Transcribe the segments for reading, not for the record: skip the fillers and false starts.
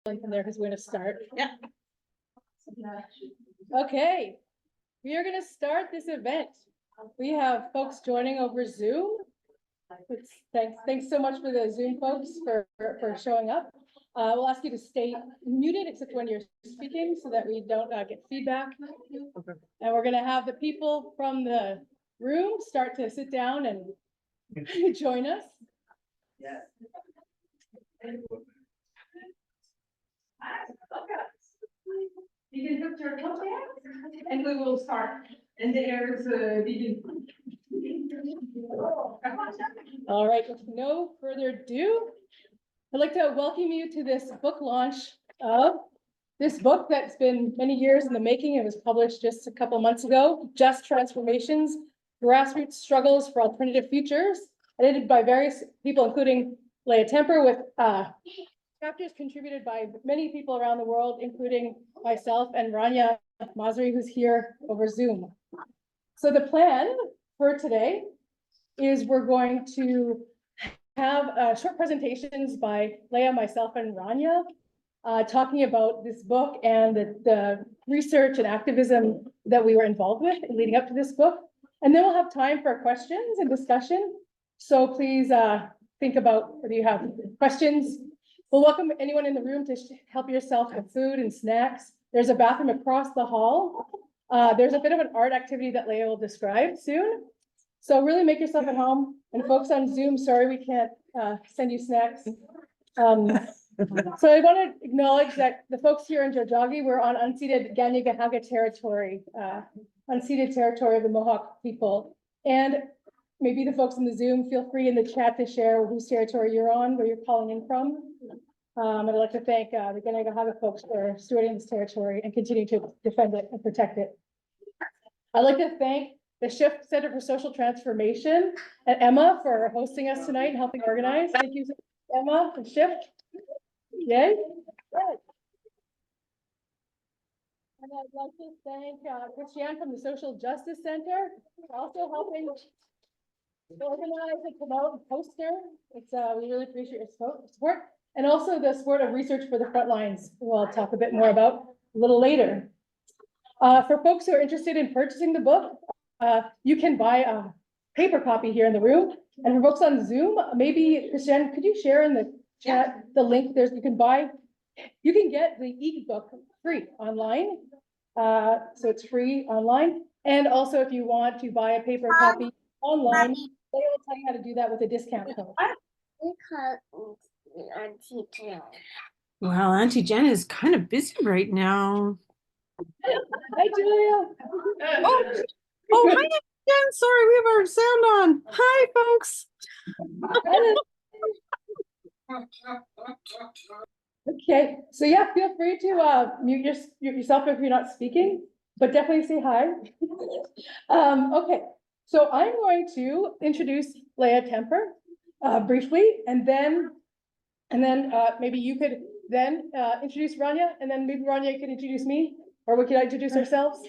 from there because we're gonna start. Yeah. Okay, we are gonna start this event. We have folks joining over Zoom. Thanks so much for the Zoom folks for showing up. We'll ask you to stay muted except when you're speaking so that we don't get feedback. Okay. And we're gonna have the people from the room start to sit down and join us. Yes. You can put your coat down and we will start. And there is All right, with no further ado, I'd like to welcome you to this book launch of this book that's been many years in the making. It was published just a couple months ago, Just Transformations, Grassroots Struggles for Alternative Futures, edited by various people, including Leah Temper, with chapters contributed by many people around the world, including myself and Rania Masri, who's here over Zoom. So the plan for today is we're going to have short presentations by Leah, myself, and Rania, talking about this book and the research and activism that we were involved with leading up to this book. And then we'll have time for questions and discussion. So please think about whether you have questions. We'll welcome anyone in the room to help yourself with food and snacks. There's a bathroom across the hall. There's a bit of an art activity that Leah will describe soon. So really make yourself at home. And folks on Zoom, sorry we can't send you snacks. So I want to acknowledge that the folks here in Tiohtià:ke, we're on unceded Kanien'kehá:ka territory, unceded territory of the Mohawk people. And maybe the folks in the Zoom, feel free in the chat to share whose territory you're on, where you're calling in from. I'd like to thank the Kanien'kehá:ka folks for stewarding this territory and continue to defend it and protect it. I'd like to thank the Shift Center for Social Transformation and Emma for hosting us tonight and helping organize. Thank you, Emma and Shift. Yay. Good. And I'd like to thank Christiane from the Social Justice Center for also helping organize and promote and poster. It's we really appreciate your support. And also the support of Research for the Frontlines, who I'll talk a bit more about a little later. For folks who are interested in purchasing the book, you can buy a paper copy here in the room. And for folks on Zoom, maybe Christiane, could you share in the chat the link? You can get the e-book free online. So it's free online. And also if you want to buy a paper copy online, they will tell you how to do that with a discount code. Auntie Jen. Well, Auntie Jen is kind of busy right now. Hi, Julia. Oh, hi, Auntie Jen. Sorry, we have our sound on. Hi, folks. Okay, so yeah, feel free to mute yourself if you're not speaking, but definitely say hi. Okay, so I'm going to introduce Leah Temper briefly, and then maybe you could then introduce Rania, and then maybe Rania could introduce me, or we could introduce ourselves.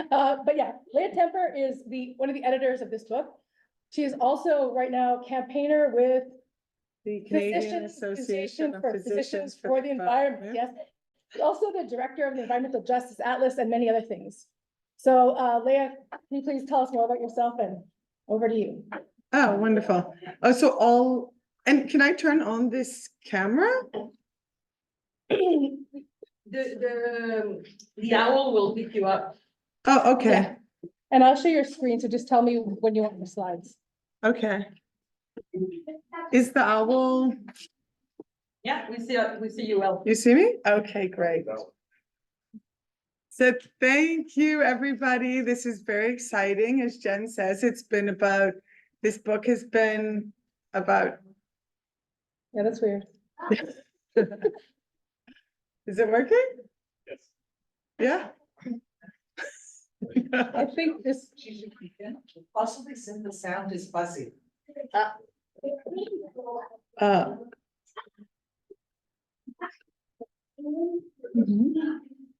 But yeah, Leah Temper is one of the editors of this book. She is also right now campaigner with The Canadian Association of Physicians for the Environment. Yes, she's also the director of the Environmental Justice Atlas and many other things. So Leah, can you please tell us more about yourself, and over to you. Oh, wonderful. And can I turn on this camera? The owl will pick you up. Oh, okay, Yeah. And I'll share your screen, so just tell me when you want the slides. okay. Is the owl, Yeah, we see you well. you see me? Okay, great. So thank you, everybody. This is very exciting. As Jen says, this book has been about, Yeah, that's weird. is it working? Yes. Yeah. I think this. Possibly since the sound is fuzzy.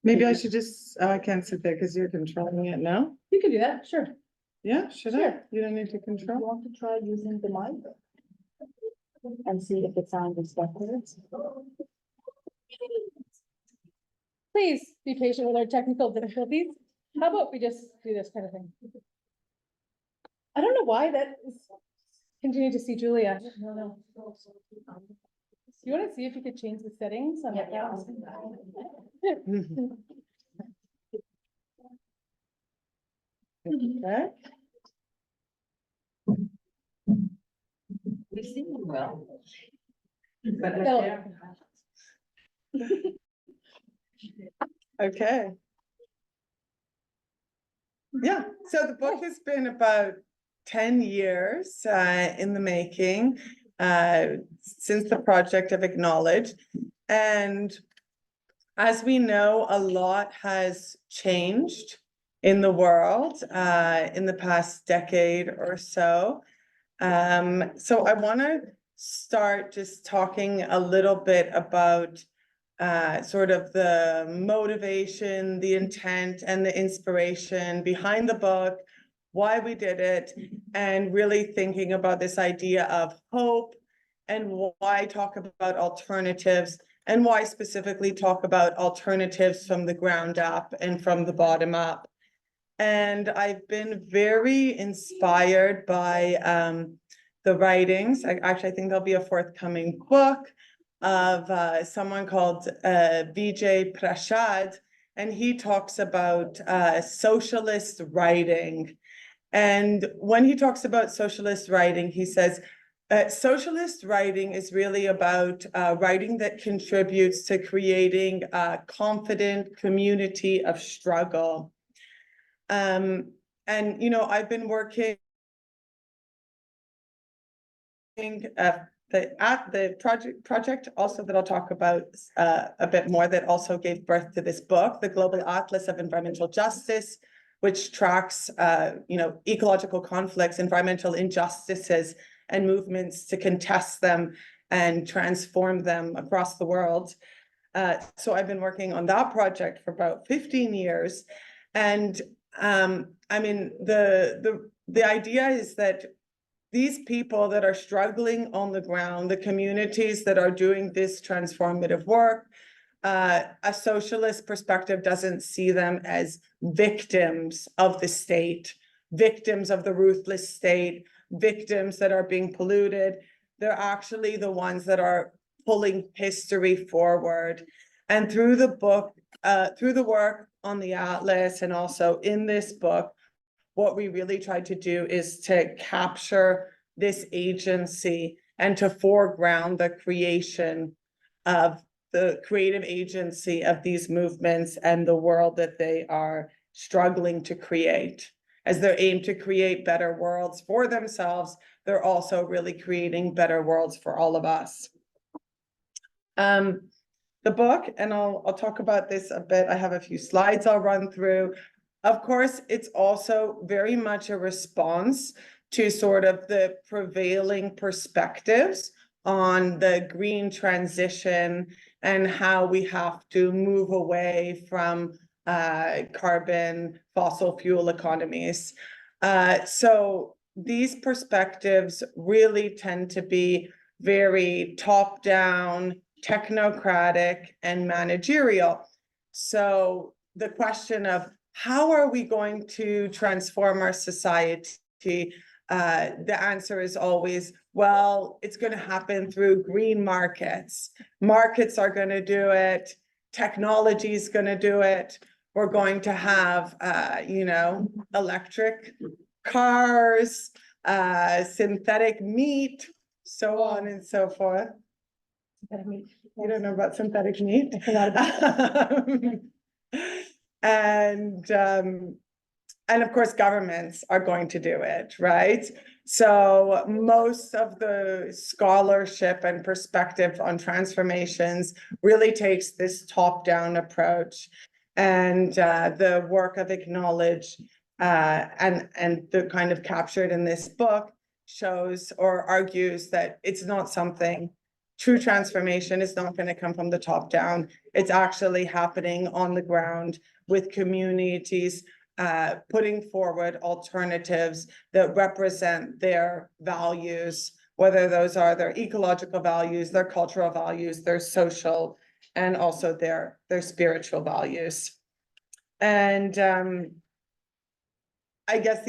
Maybe I should just, I can't sit there because you're controlling it now. You can do that, sure. Yeah, should I? Sure. You don't need to You control. want to try using the mic? And see if it sounds better? Please be patient with our technical difficulties. How about we just do this kind of thing? I don't know why that is. Continue to see Julia. I don't know. You want to see if you could change the settings on that? Okay. We see them well. No. Okay. Yeah, so the book has been about 10 years in the making since the project of Acknowledge. And as we know, a lot has changed in the world in the past decade or so. So I want to start just talking a little bit about sort of the motivation, the intent, and the inspiration behind the book, why we did it, and really thinking about this idea of hope, and why talk about alternatives, and why specifically talk about alternatives from the ground up and from the bottom up. And I've been very inspired by the writings. I think there'll be a forthcoming book of someone called Vijay Prashad, and he talks about socialist writing. And when he talks about socialist writing, he says, socialist writing is really about writing that contributes to creating a confident community of struggle. And, you know, I've been working the project also that I'll talk about a bit more, that also gave birth to this book, the Global Atlas of Environmental Justice, which tracks you know, ecological conflicts, environmental injustices, and movements to contest them and transform them across the world. So I've been working on that project for about 15 years. And I mean, the idea is that these people that are struggling on the ground, the communities that are doing this transformative work, a socialist perspective doesn't see them as victims of the state, victims of the ruthless state, victims that are being polluted. They're actually the ones that are pulling history forward. And through the book, through the work on the Atlas, and also in this book, what we really tried to do is to capture this agency and to foreground the creation of the creative agency of these movements and the world that they are struggling to create. As they aim to create better worlds for themselves, they're also really creating better worlds for all of us. The book, and I'll talk about this a bit, I have a few slides I'll run through. Of course, it's also very much a response to sort of the prevailing perspectives on the green transition and how we have to move away from carbon fossil fuel economies. So these perspectives really tend to be very top-down, technocratic, and managerial. So the question of how are we going to transform our society? The answer is always, well, it's going to happen through green markets. Markets are going to do it. Technology is going to do it. We're going to have, you know, electric cars, synthetic meat, so on and so forth. You don't know about synthetic meat? I forgot about And of course, governments are going to do it, right? So most of the scholarship and perspective on transformations really takes this top-down approach. And the work of Acknowledge and the kind of captured in this book shows or argues that it's not something, true transformation is not going to come from the top down. It's actually happening on the ground with communities putting forward alternatives that represent their values, whether those are their ecological values, their cultural values, their social and also their spiritual values. And I guess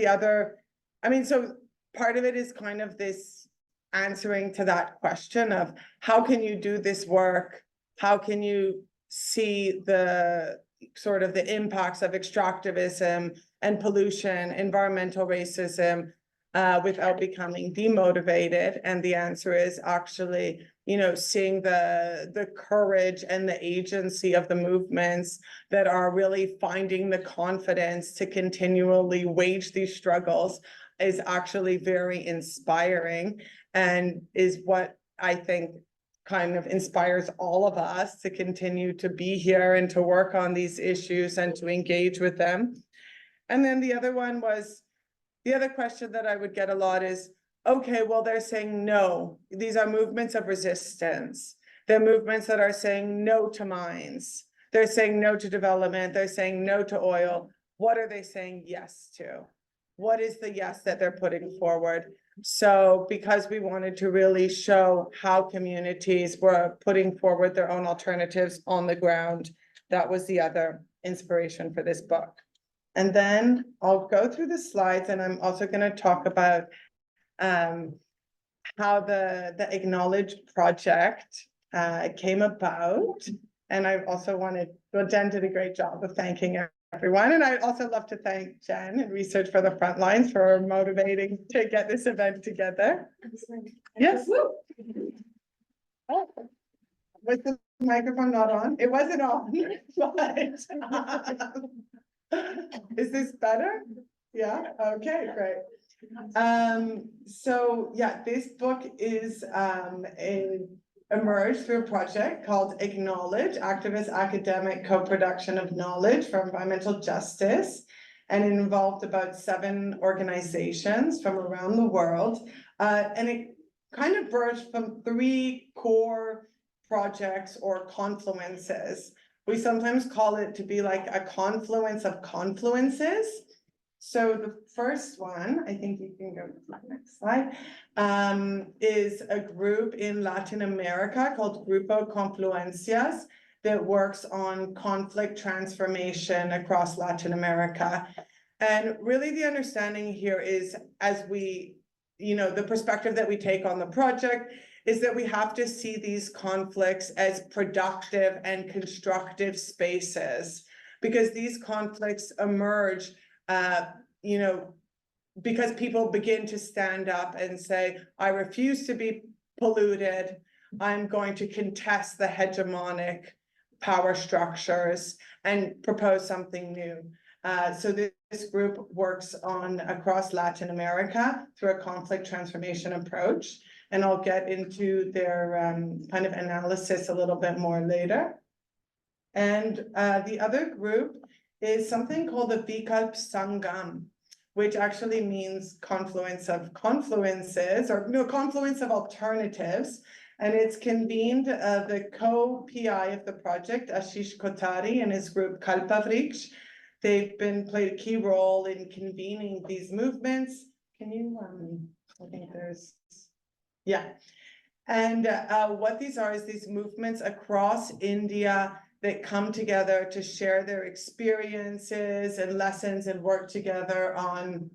so part of it is kind of this answering to that question of how can you do this work? How can you see the sort of the impacts of extractivism and pollution, environmental racism, without becoming demotivated? And the answer is actually, seeing the courage and the agency of the movements that are really finding the confidence to continually wage these struggles is actually very inspiring, and is what I think kind of inspires all of us to continue to be here and to work on these issues and to engage with them. And then the other question that I would get a lot is, okay, well, they're saying no. These are movements of resistance. They're movements that are saying no to mines. They're saying no to development. They're saying no to oil. What are they saying yes to? What is the yes that they're putting forward? So because we wanted to really show how communities were putting forward their own alternatives on the ground, that was the other inspiration for this book. And then I'll go through the slides, and I'm also going to talk about how the Acknowledge project came about. And I also Jen did a great job of thanking everyone. And I'd also love to thank Jen and Research for the Frontlines for motivating to get this event together. Yes. Was the microphone not on? It wasn't on, but is this better? Yeah, okay, great. So yeah, this book is emerged through a project called Acknowledge, Activist Academic Co-Production of Knowledge for Environmental Justice. And it involved about 7 organizations from around the world. And it kind of birthed from 3 core projects or confluences. We sometimes call it to be like a confluence of confluences. So the first one, I think you can go to the next slide, is a group in Latin America called Grupo Confluencias that works on conflict transformation across Latin America. And really the understanding here is, as we, the perspective that we take on the project is that we have to see these conflicts as productive and constructive spaces, because these conflicts emerge because people begin to stand up and say, I refuse to be polluted. I'm going to contest the hegemonic power structures and propose something new. So this group works across Latin America through a conflict transformation approach. And I'll get into their kind of analysis a little bit more later. And the other group is something called the Vikalp Sangam, which actually means confluence of confluences, or no, confluence of alternatives. And it's convened the co-PI of the project, Ashish Kotari, and his group Kalpavriksh. They've played a key role in convening these movements. Can you, I think there's, yeah. And what these are is these movements across India that come together to share their experiences and lessons and work together on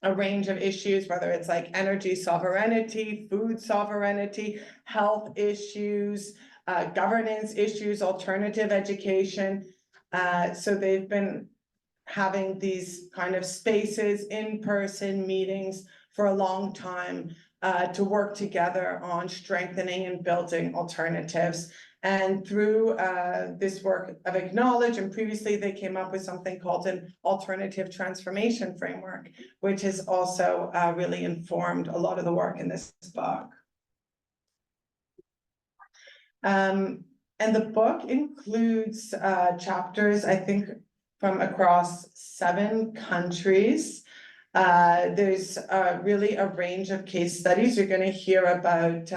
a range of issues, whether it's like energy sovereignty, food sovereignty, health issues, governance issues, alternative education. So they've been having these kind of spaces, in-person meetings for a long time to work together on strengthening and building alternatives. And through this work of Acknowledge, and previously they came up with something called an alternative transformation framework, which has also really informed a lot of the work in this book. And the book includes chapters, I think, from across 7 countries. There's really a range of case studies. You're going to hear about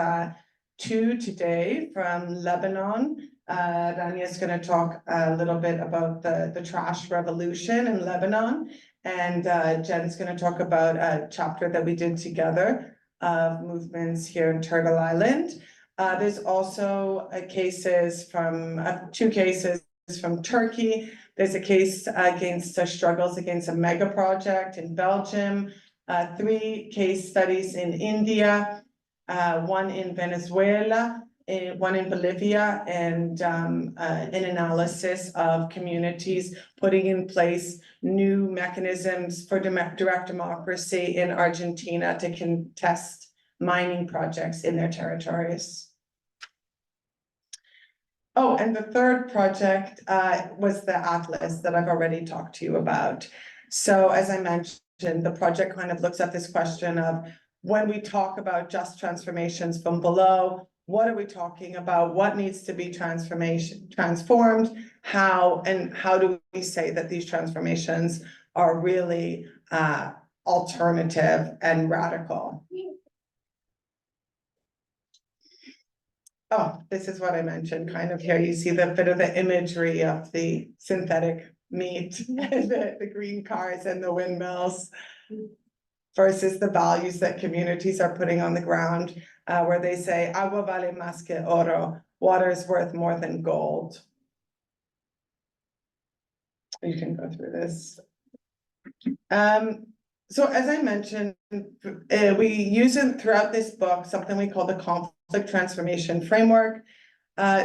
2 today from Lebanon. Rania is going to talk a little bit about the trash revolution in Lebanon. And Jen's going to talk about a chapter that we did together of movements here in Turtle Island. There's also cases from, two cases from Turkey. There's a case against struggles against a mega project in Belgium. 3 case studies in India, 1 in Venezuela, 1 in Bolivia, and an analysis of communities putting in place new mechanisms for direct democracy in Argentina to contest mining projects in their territories. Oh, and the third project was the atlas that I've already talked to you about. So as I mentioned, the project kind of looks at this question of when we talk about just transformations from below, what are we talking about? What needs to be transformed? How do we say that these transformations are really alternative and radical? Oh, this is what I mentioned, kind of here, you see the bit of the imagery of the synthetic meat, the green cars and the windmills versus the values that communities are putting on the ground, where they say, agua vale más que oro, water is worth more than gold. You can go through this. So as I mentioned, we use it throughout this book, something we call the conflict transformation framework.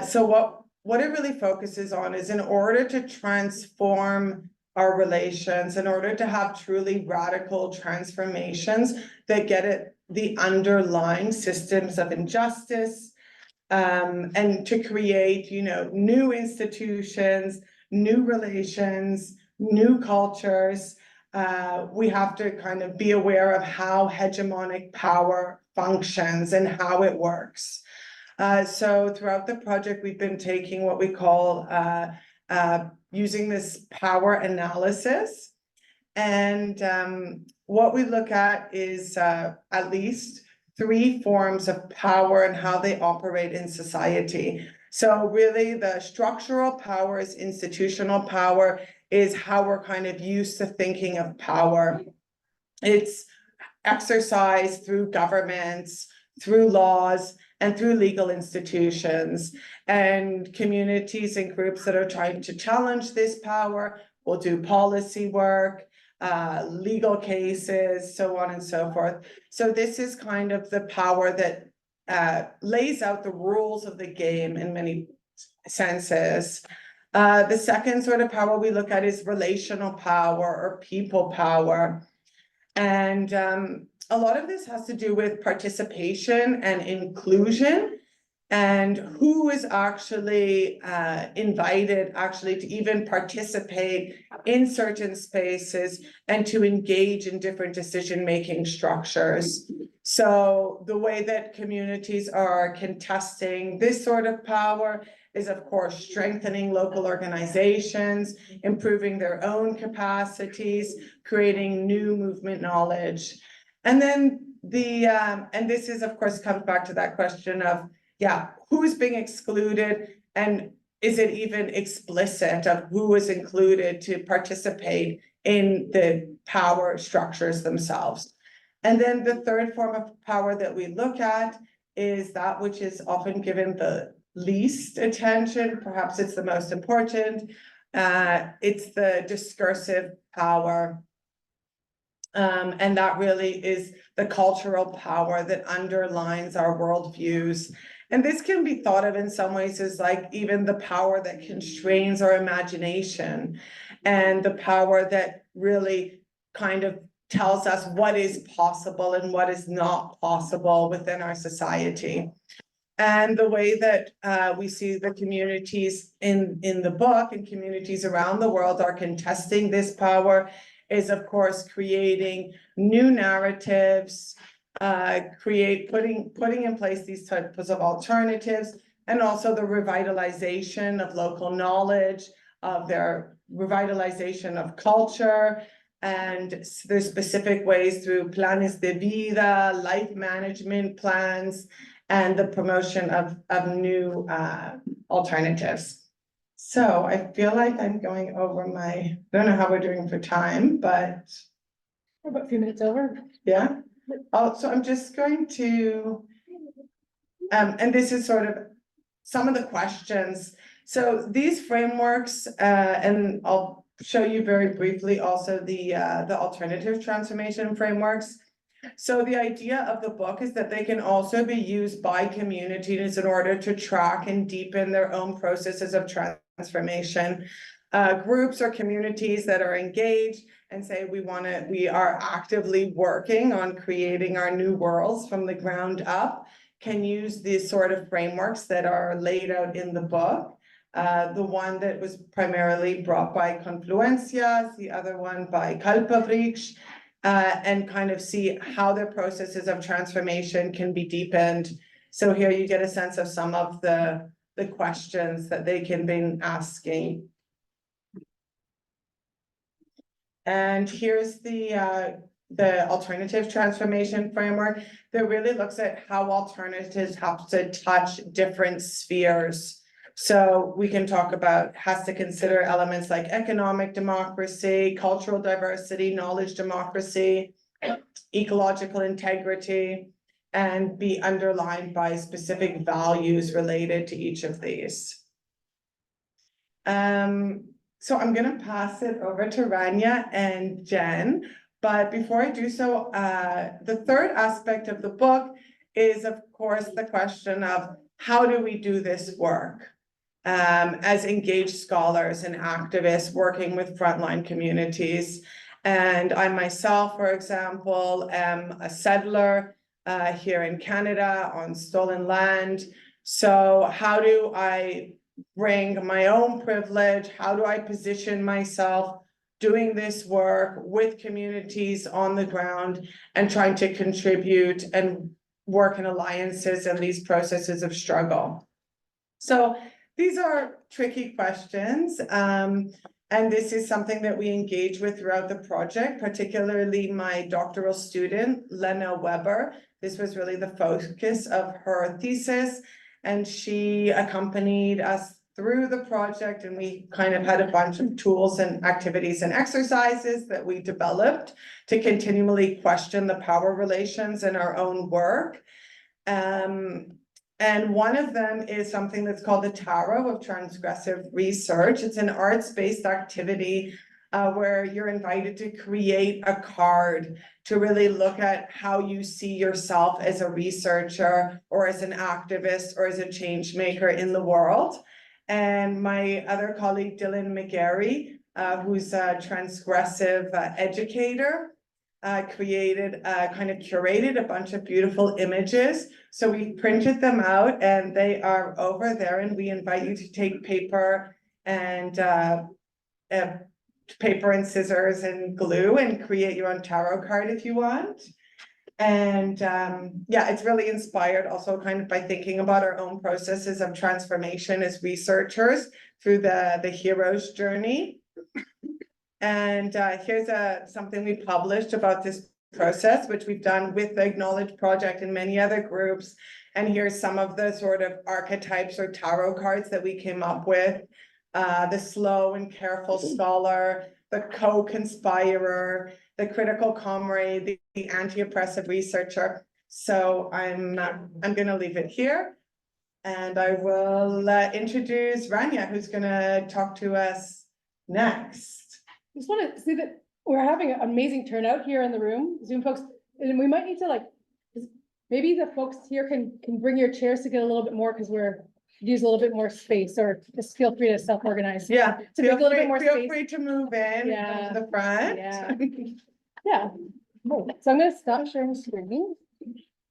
So what it really focuses on is in order to transform our relations, in order to have truly radical transformations that get at the underlying systems of injustice, and to create, new institutions, new relations, new cultures, we have to kind of be aware of how hegemonic power functions and how it works. So throughout the project, we've been taking what we call using this power analysis. And what we look at is at least 3 forms of power and how they operate in society. So really the structural power is institutional power, is how we're kind of used to thinking of power. It's exercised through governments, through laws, and through legal institutions. And communities and groups that are trying to challenge this power will do policy work, legal cases, so on and so forth. So this is kind of the power that lays out the rules of the game in many senses. The second sort of power we look at is relational power or people power. And a lot of this has to do with participation and inclusion, and who is actually invited to even participate in certain spaces and to engage in different decision-making structures. So the way that communities are contesting this sort of power is, of course, strengthening local organizations, improving their own capacities, creating new movement knowledge. And then and this is, of course, comes back to that question of, who's being excluded, and is it even explicit of who is included to participate in the power structures themselves. And then the third form of power that we look at is that which is often given the least attention, perhaps it's the most important. It's the discursive power. And that really is the cultural power that underlines our worldviews. And this can be thought of in some ways as like even the power that constrains our imagination, and the power that really kind of tells us what is possible and what is not possible within our society. And the way that we see the communities in the book and communities around the world are contesting this power is, of course, creating new narratives, putting in place these types of alternatives, and also the revitalization of local knowledge, of their revitalization of culture, and there's specific ways through planes de vida, life management plans, and the promotion of new alternatives. So I feel like I'm going over I don't know how we're doing for time, but. We're about a few minutes over. Yeah. Oh, so I'm just going to And this is sort of some of the questions. So these frameworks, and I'll show you very briefly also the alternative transformation frameworks. So the idea of the book is that they can also be used by communities in order to track and deepen their own processes of transformation. Groups or communities that are engaged and say we are actively working on creating our new worlds from the ground up, can use these sort of frameworks that are laid out in the book. The one that was primarily brought by Confluencia, the other one by Kalpavriksh, and kind of see how their processes of transformation can be deepened. So here you get a sense of some of the questions that they can be asking. And here's the alternative transformation framework that really looks at how alternatives have to touch different spheres. So we can talk about, has to consider elements like economic democracy, cultural diversity, knowledge democracy, ecological integrity, and be underlined by specific values related to each of these. So I'm gonna pass it over to Rania and Jen, but before I do so, the third aspect of the book is, of course, the question of how do we do this work? As engaged scholars and activists working with frontline communities. And I myself, for example, am a settler here in Canada on stolen land. So how do I bring my own privilege? How do I position myself doing this work with communities on the ground and trying to contribute and work in alliances in these processes of struggle? So these are tricky questions, and this is something that we engage with throughout the project, particularly my doctoral student, Lena Weber. This was really the focus of her thesis, and she accompanied us through the project, and we kind of had a bunch of tools and activities and exercises that we developed to continually question the power relations in our own work. And one of them is something that's called the Tarot of Transgressive Research. It's an arts-based activity where you're invited to create a card to really look at how you see yourself as a researcher or as an activist or as a change maker in the world. And my other colleague, Dylan McGarry, who's a transgressive educator, curated a bunch of beautiful images. So we printed them out and they are over there, and we invite you to take paper and scissors and glue and create your own tarot card if you want. And yeah, it's really inspired also kind of by thinking about our own processes of transformation as researchers through the hero's journey. And here's something we published about this process, which we've done with the Acknowledge Project and many other groups. And here's some of the sort of archetypes or tarot cards that we came up with. The slow and careful scholar, the co-conspirer, the critical comrade, the anti-oppressive researcher. So I'm gonna leave it here. And I will introduce Rania, who's gonna talk to us next. Just want to see that we're having an amazing turnout here in the room, Zoom folks, and we might need to maybe the folks here can bring your chairs to get a little bit more, because we're use a little bit more space, or just feel free to self-organize. Yeah, To make a little bit more feel space. free to move in Yeah. to the front. Yeah. Yeah. Cool. So I'm gonna stop sharing the screen.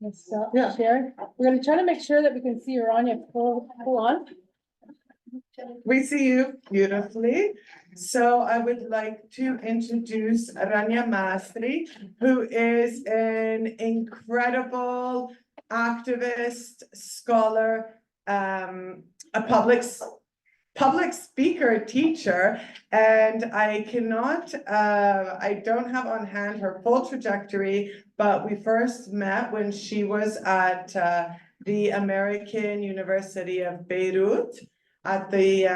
Let's stop Yeah. sharing. We're gonna try to make sure that we can see Rania full on. We see you beautifully. So I would like to introduce Rania Mastri, who is an incredible activist, scholar, a public speaker, teacher, and I don't have on hand her full trajectory, but we first met when she was at the American University of Beirut at the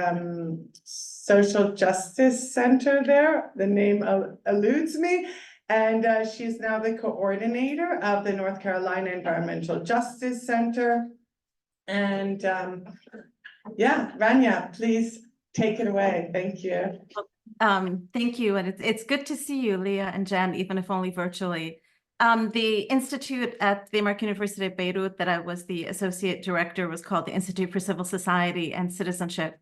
Social Justice Center there. The name eludes me. And she's now the coordinator of the North Carolina Environmental Justice Center. And yeah, Rania, please take it away. Thank you. Thank you, and it's good to see you, Leah and Jen, even if only virtually. The institute at the American University of Beirut that I was the associate director was called the Institute for Civil Society and Citizenship.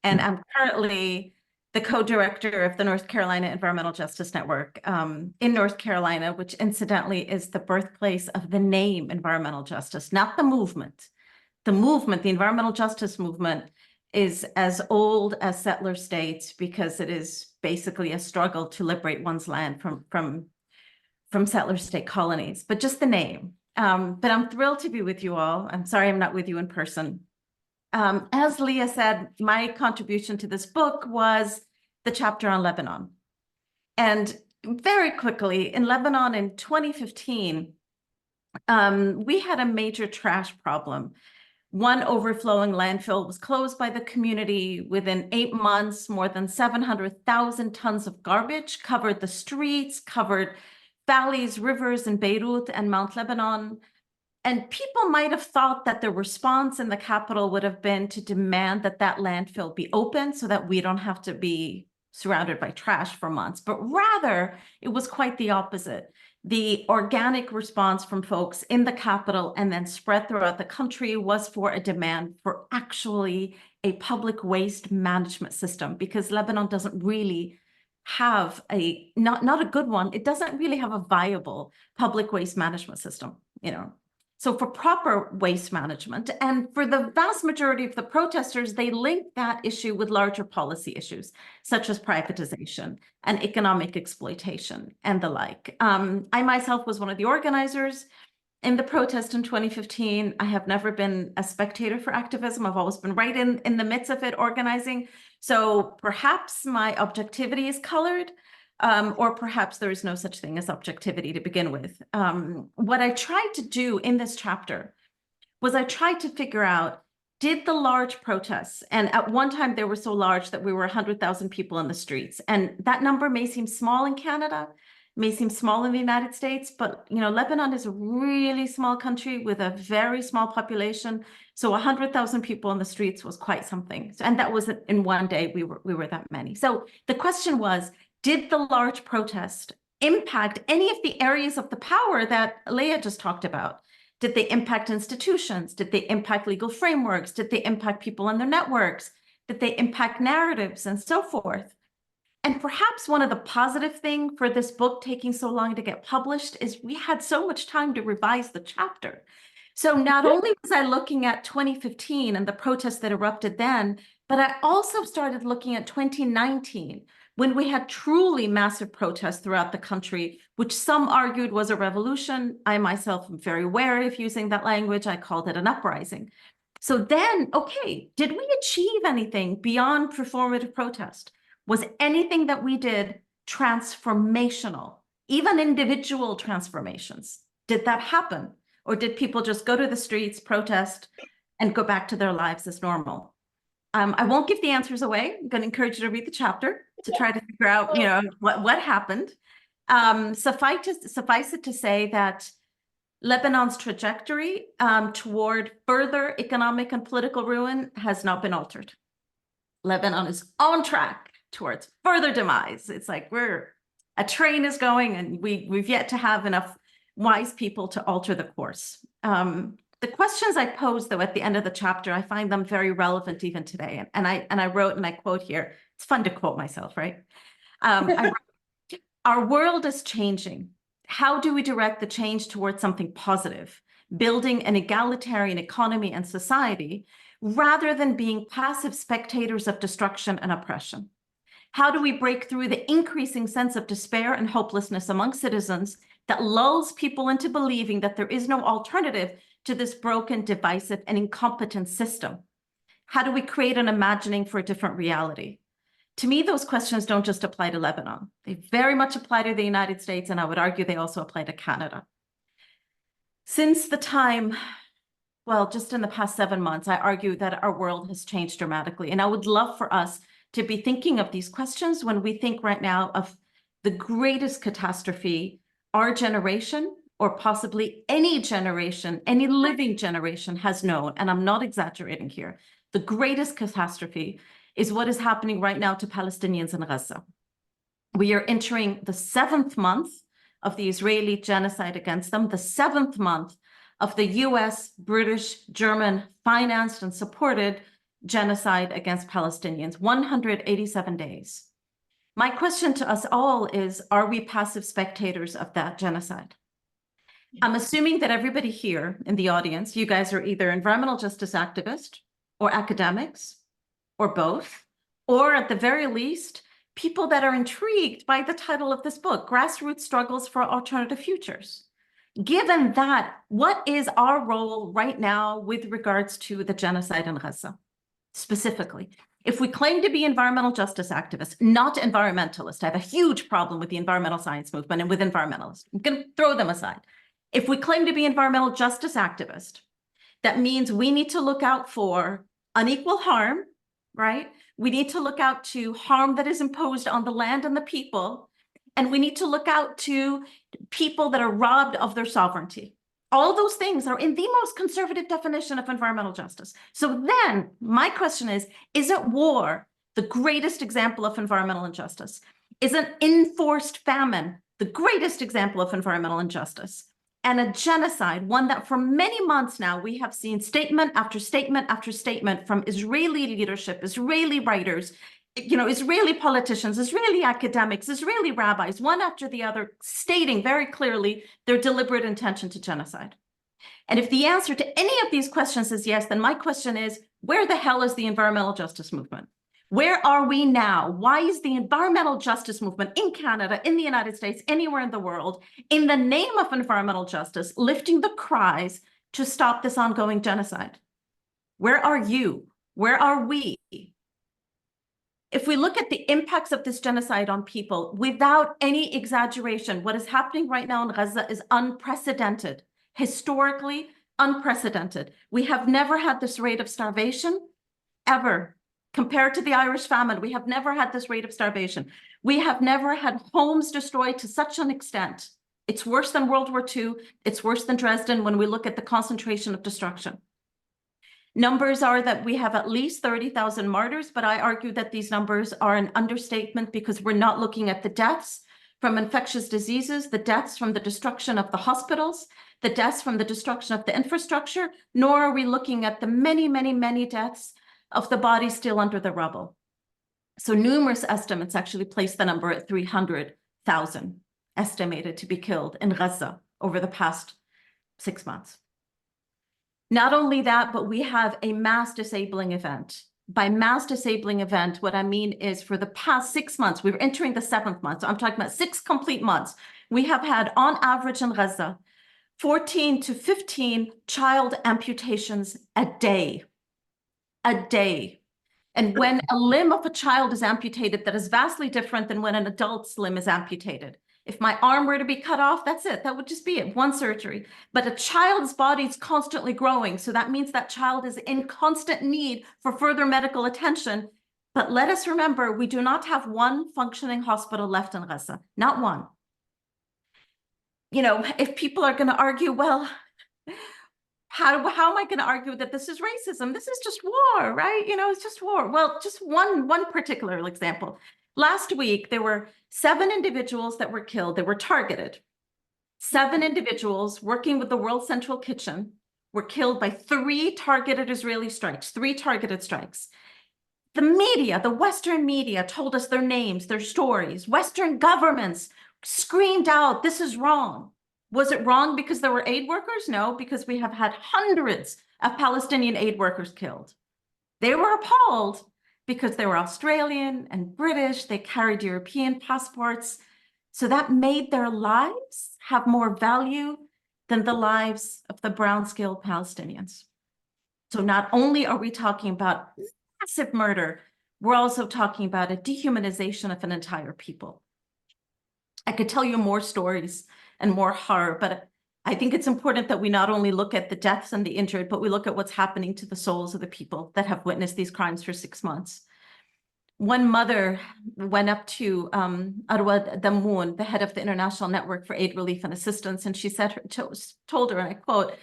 And I'm currently the co-director of the North Carolina Environmental Justice Network in North Carolina, which incidentally is the birthplace of the name environmental justice, not the movement. The movement, the environmental justice movement, is as old as settler states because it is basically a struggle to liberate one's land from settler state colonies, but just the name. But I'm thrilled to be with you all. I'm sorry I'm not with you in person. As Leah said, my contribution to this book was the chapter on Lebanon. And very quickly, in Lebanon in 2015, we had a major trash problem. One overflowing landfill was closed by the community. Within 8 months, more than 700,000 tons of garbage covered the streets, covered valleys, rivers in Beirut and Mount Lebanon. And people might have thought that the response in the capital would have been to demand that that landfill be open so that we don't have to be surrounded by trash for months. But rather, it was quite the opposite. The organic response from folks in the capital and then spread throughout the country was for a demand for actually a public waste management system, because Lebanon doesn't really have not a good one. It doesn't really have a viable public waste management system, you know. So for proper waste management, and for the vast majority of the protesters, they linked that issue with larger policy issues, such as privatization and economic exploitation and the like. I myself was one of the organizers in the protest in 2015. I have never been a spectator for activism. I've always been right in the midst of it, organizing. So perhaps my objectivity is colored. Or perhaps there is no such thing as objectivity to begin with. What I tried to do in this chapter was I tried to figure out, did the large protests, and at one time they were so large that we were 100,000 people in the streets, and that number may seem small in Canada, may seem small in the United States, but you know, Lebanon is a really small country with a very small population. So 100,000 people in the streets was quite something. And that was in one day, we were that many. So the question was, did the large protest impact any of the areas of the power that Leah just talked about? Did they impact institutions? Did they impact legal frameworks? Did they impact people on their networks? Did they impact narratives and so forth? And perhaps one of the positive things for this book taking so long to get published is we had so much time to revise the chapter. So not only was I looking at 2015 and the protests that erupted then, but I also started looking at 2019, when we had truly massive protests throughout the country, which some argued was a revolution. I myself am very wary of using that language. I called it an uprising. So then, okay, did we achieve anything beyond performative protest? Was anything that we did transformational, even individual transformations? Did that happen? Or did people just go to the streets, protest, and go back to their lives as normal? I won't give the answers away. I'm going to encourage you to read the chapter to try to figure out, you know, what happened. Suffice it to say that Lebanon's trajectory toward further economic and political ruin has not been altered. Lebanon is on track towards further demise. It's like a train is going, and we've yet to have enough wise people to alter the course. The questions I posed, though, at the end of the chapter, I find them very relevant even today. And I wrote, and I quote here, it's fun to quote myself, right? I wrote, our world is changing. How do we direct the change towards something positive, building an egalitarian economy and society, rather than being passive spectators of destruction and oppression? How do we break through the increasing sense of despair and hopelessness among citizens that lulls people into believing that there is no alternative to this broken, divisive, and incompetent system? How do we create an imagining for a different reality? To me, those questions don't just apply to Lebanon. They very much apply to the United States, and I would argue they also apply to Canada. Since the time, well, just in the past 7 months, I argue that our world has changed dramatically, and I would love for us to be thinking of these questions when we think right now of the greatest catastrophe our generation or possibly any generation, any living generation has known, and I'm not exaggerating here, the greatest catastrophe is what is happening right now to Palestinians in Gaza. We are entering the 7th month of the Israeli genocide against them, the 7th month of the US, British, German financed and supported genocide against Palestinians, 187 days. My question to us all is, are we passive spectators of that genocide? I'm assuming that everybody here in the audience, you guys are either environmental justice activists or academics or both, or at the very least, people that are intrigued by the title of this book, Grassroots Struggles for Alternative Futures. Given that, what is our role right now with regards to the genocide in Gaza, specifically? If we claim to be environmental justice activists, not environmentalists, I have a huge problem with the environmental science movement and with environmentalists. I'm going to throw them aside. If we claim to be environmental justice activists, that means we need to look out for unequal harm, right? We need to look out to harm that is imposed on the land and the people, and we need to look out to people that are robbed of their sovereignty. All those things are in the most conservative definition of environmental justice. So then my question is it war the greatest example of environmental injustice? Is an enforced famine the greatest example of environmental injustice? And a genocide, one that for many months now, we have seen statement after statement after statement from Israeli leadership, Israeli writers, Israeli politicians, Israeli academics, Israeli rabbis, one after the other, stating very clearly their deliberate intention to genocide. And if the answer to any of these questions is yes, then my question is, where the hell is the environmental justice movement? Where are we now? Why is the environmental justice movement in Canada, in the United States, anywhere in the world, in the name of environmental justice, lifting the cries to stop this ongoing genocide? Where are you? Where are we? If we look at the impacts of this genocide on people, without any exaggeration, what is happening right now in Gaza is unprecedented, historically unprecedented. We have never had this rate of starvation, ever. Compared to the Irish famine, we have never had this rate of starvation. We have never had homes destroyed to such an extent. It's worse than World War II. It's worse than Dresden when we look at the concentration of destruction. Numbers are that we have at least 30,000 martyrs, but I argue that these numbers are an understatement because we're not looking at the deaths from infectious diseases, the deaths from the destruction of the hospitals, the deaths from the destruction of the infrastructure, nor are we looking at the many, many, many deaths of the bodies still under the rubble. So numerous estimates actually place the number at 300,000 estimated to be killed in Gaza over the past 6 months. Not only that, but we have a mass disabling event. By mass disabling event, what I mean is for the past 6 months, we were entering the 7th month, so I'm talking about 6 complete months, we have had on average in Gaza, 14 to 15 child amputations a day. A day. And when a limb of a child is amputated, that is vastly different than when an adult's limb is amputated. If my arm were to be cut off, that's it. That would just be it, one surgery. But a child's body is constantly growing. So that means that child is in constant need for further medical attention. But let us remember, we do not have one functioning hospital left in Gaza, not one. If people are going to argue, well, how am I going to argue that this is racism? This is just war, right? It's just war. Well, just one particular example. Last week, there were 7 individuals that were killed. They were targeted. 7 individuals working with the World Central Kitchen were killed by 3 targeted Israeli strikes, 3 targeted strikes. The media, the Western media told us their names, their stories. Western governments screamed out, this is wrong. Was it wrong because there were aid workers? No, because we have had hundreds of Palestinian aid workers killed. They were appalled because they were Australian and British, they carried European passports. So that made their lives have more value than the lives of the brown-skinned Palestinians. So not only are we talking about massive murder, we're also talking about a dehumanization of an entire people. I could tell you more stories and more horror, but I think it's important that we not only look at the deaths and the injured, but we look at what's happening to the souls of the people that have witnessed these crimes for 6 months. one mother went up to Arwa Damoun, the head of the International Network for Aid, Relief, and Assistance, and she told her, and I quote,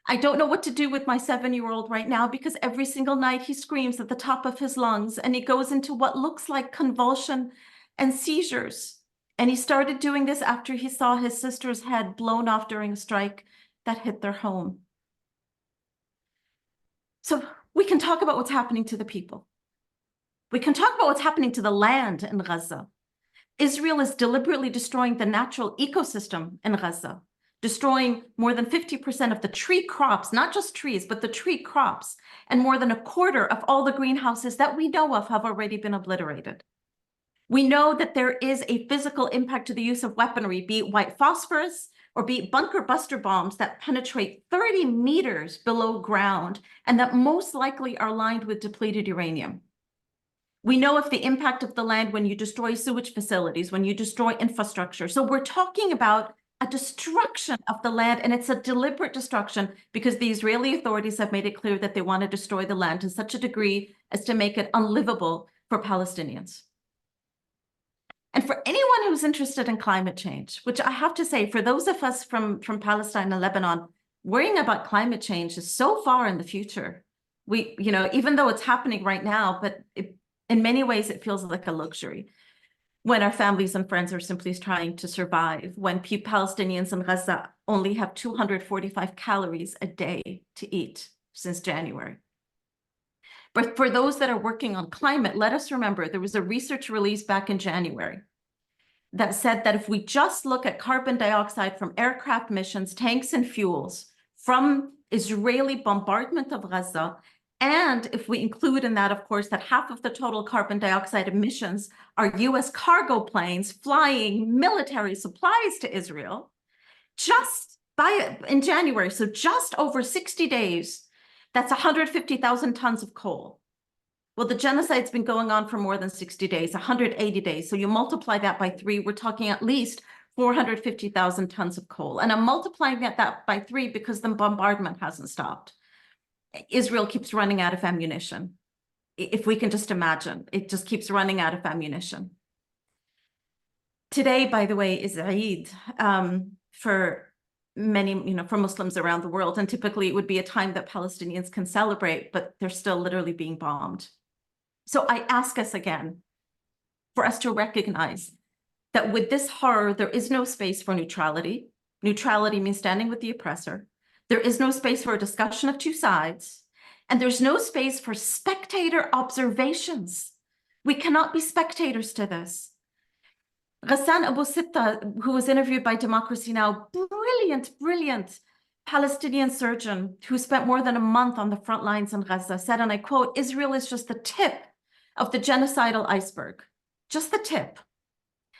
"I don't know what to do with my 7-year-old right now because every single night he screams at the top of his lungs and he goes into what looks like convulsion and seizures. And he started doing this after he saw his sister's head blown off during a strike that hit their home." So we can talk about what's happening to the people. We can talk about what's happening to the land in Gaza. Israel is deliberately destroying the natural ecosystem in Gaza, destroying more than 50% of the tree crops, not just trees, but the tree crops, and more than a quarter of all the greenhouses that we know of have already been obliterated. We know that there is a physical impact to the use of weaponry, be it white phosphorus or be it bunker buster bombs that penetrate 30 meters below ground and that most likely are lined with depleted uranium. We know of the impact of the land when you destroy sewage facilities, when you destroy infrastructure. So we're talking about a destruction of the land, and it's a deliberate destruction because the Israeli authorities have made it clear that they want to destroy the land to such a degree as to make it unlivable for Palestinians. And for anyone who's interested in climate change, which I have to say, for those of us from Palestine and Lebanon, worrying about climate change is so far in the future. Even though it's happening right now, but in many ways, it feels like a luxury when our families and friends are simply trying to survive, when Palestinians in Gaza only have 245 calories a day to eat since January. But for those that are working on climate, let us remember there was a research release back in January that said that if we just look at carbon dioxide from aircraft emissions, tanks, and fuels from Israeli bombardment of Gaza, and if we include in that, of course, that half of the total carbon dioxide emissions are US cargo planes flying military supplies to Israel, in January, so just over 60 days, that's 150,000 tons of coal. Well, the genocide's been going on for more than 60 days, 180 days. So you multiply that by 3, we're talking at least 450,000 tons of coal. And I'm multiplying that by 3 because the bombardment hasn't stopped. Israel keeps running out of ammunition. If we can just imagine, it just keeps running out of ammunition. Today, by the way, is Eid for many, for Muslims around the world. And typically it would be a time that Palestinians can celebrate, but they're still literally being bombed. So I ask us again, for us to recognize that with this horror, there is no space for neutrality. Neutrality means standing with the oppressor. There is no space for a discussion of two sides, and there's no space for spectator observations. We cannot be spectators to this. Ghassan Abu Sitta, who was interviewed by Democracy Now!, brilliant Palestinian surgeon who spent more than a month on the front lines in Gaza, said, and I quote, "Israel is just the tip of the genocidal iceberg, just the tip."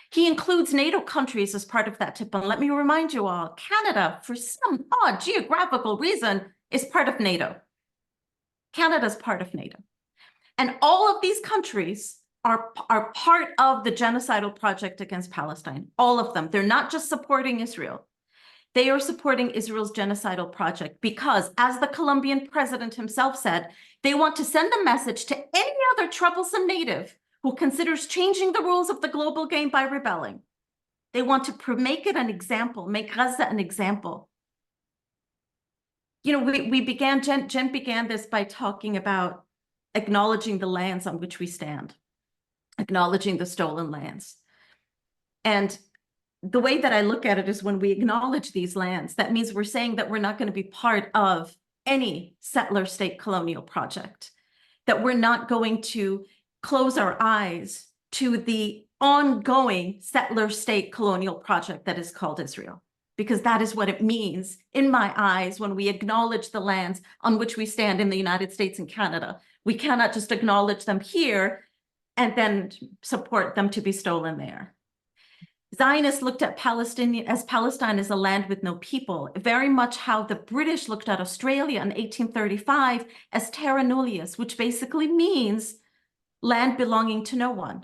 He includes NATO countries as part of that tip. And let me remind you all, Canada, for some odd geographical reason, is part of NATO. Canada's part of NATO. And all of these countries are part of the genocidal project against Palestine. All of them. They're not just supporting Israel. They are supporting Israel's genocidal project because, as the Colombian president himself said, they want to send a message to any other troublesome native who considers changing the rules of the global game by rebelling. They want to make it an example, make Gaza an example. Jen began this by talking about acknowledging the lands on which we stand, acknowledging the stolen lands. And the way that I look at it is when we acknowledge these lands, that means we're saying that we're not going to be part of any settler state colonial project, that we're not going to close our eyes to the ongoing settler state colonial project that is called Israel, because that is what it means in my eyes when we acknowledge the lands on which we stand in the United States and Canada. We cannot just acknowledge them here and then support them to be stolen there. Zionists looked at Palestine as a land with no people, very much how the British looked at Australia in 1835 as terra nullius, which basically means land belonging to no one.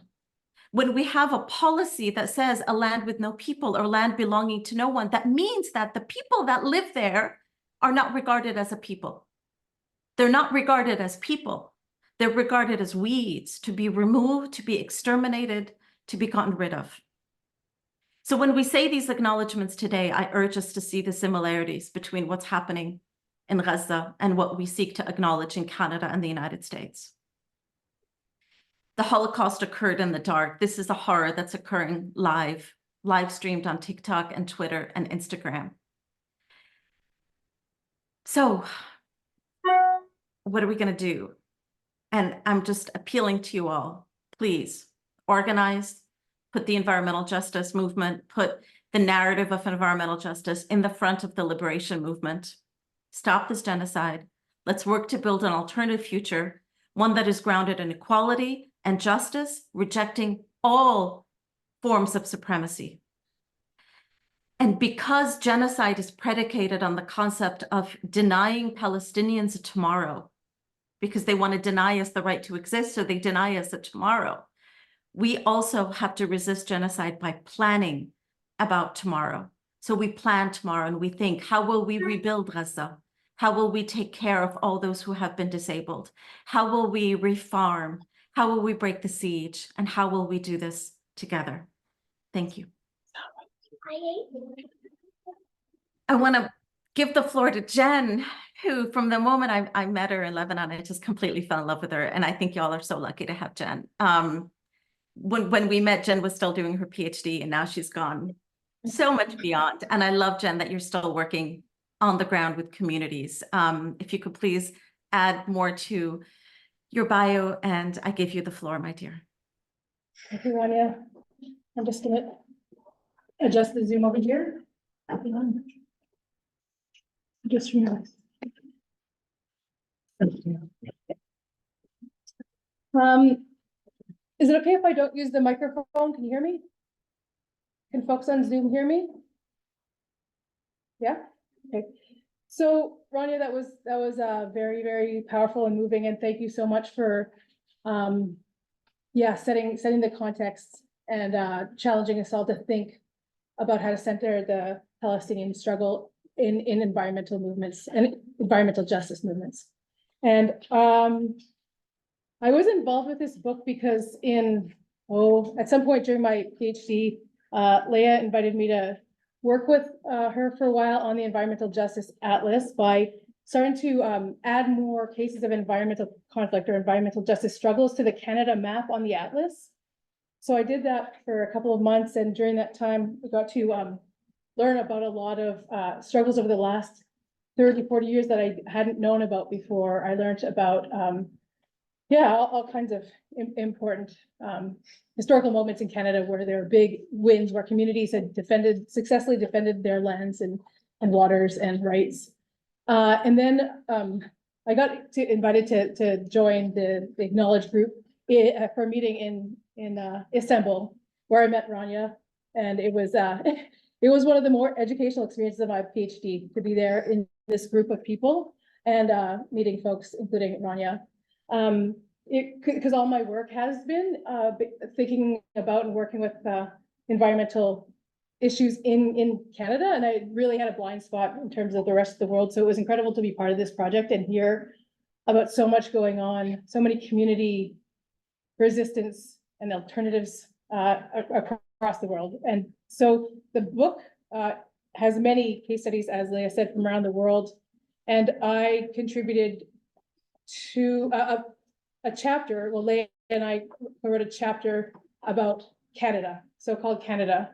When we have a policy that says a land with no people or land belonging to no one, that means that the people that live there are not regarded as a people. They're not regarded as people. They're regarded as weeds, to be removed, to be exterminated, to be gotten rid of. So when we say these acknowledgements today, I urge us to see the similarities between what's happening in Gaza and what we seek to acknowledge in Canada and the United States. The Holocaust occurred in the dark. This is a horror that's occurring live streamed on TikTok and Twitter and Instagram. So what are we going to do? And I'm just appealing to you all, please organize, put the environmental justice movement, put the narrative of environmental justice in the front of the liberation movement. Stop this genocide. Let's work to build an alternative future, one that is grounded in equality and justice, rejecting all forms of supremacy. And because genocide is predicated on the concept of denying Palestinians a tomorrow, because they want to deny us the right to exist, so they deny us a tomorrow, we also have to resist genocide by planning about tomorrow. So we plan tomorrow and we think, how will we rebuild Gaza? How will we take care of all those who have been disabled? How will we refarm? How will we break the siege? And how will we do this together? Thank you. I want to give the floor to Jen, who from the moment I met her in Lebanon, I just completely fell in love with her. And I think y'all are so lucky to have Jen. When we met, Jen was still doing her PhD and now she's gone so much beyond. And I love, Jen, that you're still working on the ground with communities. If you could please add more to your bio, and I give you the floor, my dear. Thank you, Rania. I'm just gonna adjust the Zoom over here. Just realized. Is it okay if I don't use the microphone? Can you hear me? Can folks on Zoom hear me? Yeah, okay. So Rania, that was very, very powerful and moving, and thank you so much for setting the context and challenging us all to think about how to center the Palestinian struggle in environmental movements and environmental justice movements. And I was involved with this book because at some point during my PhD, Leah invited me to work with her for a while on the Environmental Justice Atlas by starting to add more cases of environmental conflict or environmental justice struggles to the Canada map on the Atlas. So I did that for a couple of months, and during that time, I got to learn about a lot of struggles over the last 30, 40 years that I hadn't known about before. I learned about all kinds of important historical moments in Canada where there were big wins, where communities had successfully defended their lands and waters and rights. And then I got invited to join the Acknowledge group for a meeting in Istanbul, where I met Rania, and it was one of the more educational experiences of my PhD to be there in this group of people and meeting folks, including Rania. Because all my work has been thinking about and working with environmental issues in Canada, and I really had a blind spot in terms of the rest of the world. So it was incredible to be part of this project and hear about so much going on, so many community resistance and alternatives across the world. And so the book has many case studies, as Leah said, from around the world, and I contributed to a chapter. Well, Leah and I wrote a chapter about Canada, so-called Canada.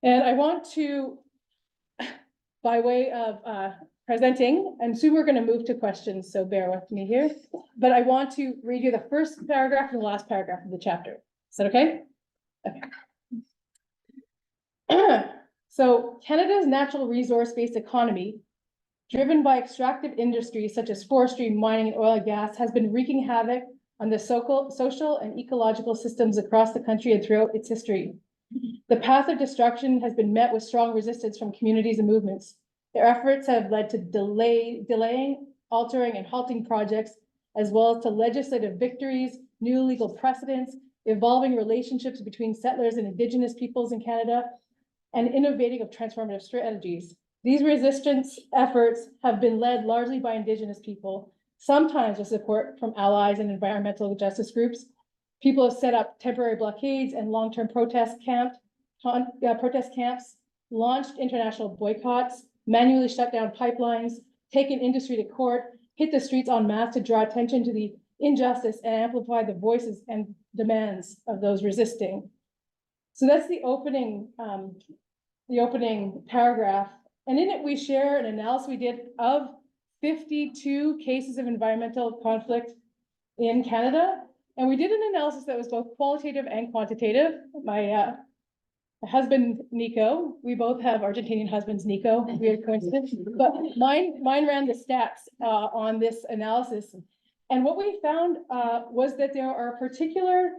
And I want to, by way of presenting, and soon we're going to move to questions, so bear with me here, but I want to read you the first paragraph and the last paragraph of the chapter. Is that okay? Okay. So Canada's natural resource-based economy, driven by extractive industries such as forestry, mining, and oil and gas, has been wreaking havoc on the social and ecological systems across the country and throughout its history. The path of destruction has been met with strong resistance from communities and movements. Their efforts have led to delaying, altering, and halting projects, as well as to legislative victories, new legal precedents, evolving relationships between settlers and Indigenous peoples in Canada, and innovating of transformative strategies. These resistance efforts have been led largely by Indigenous people, sometimes with support from allies and environmental justice groups. People have set up temporary blockades and long-term protest camps, launched international boycotts, manually shut down pipelines, taken industry to court, hit the streets en masse to draw attention to the injustice and amplify the voices and demands of those resisting. So that's the opening paragraph. And in it, we share an analysis we did of 52 cases of environmental conflict in Canada. And we did an analysis that was both qualitative and quantitative. My husband, Nico, we both have Argentinian husbands, Nico, weird coincidence, but mine ran the stats on this analysis. And what we found was that there are particular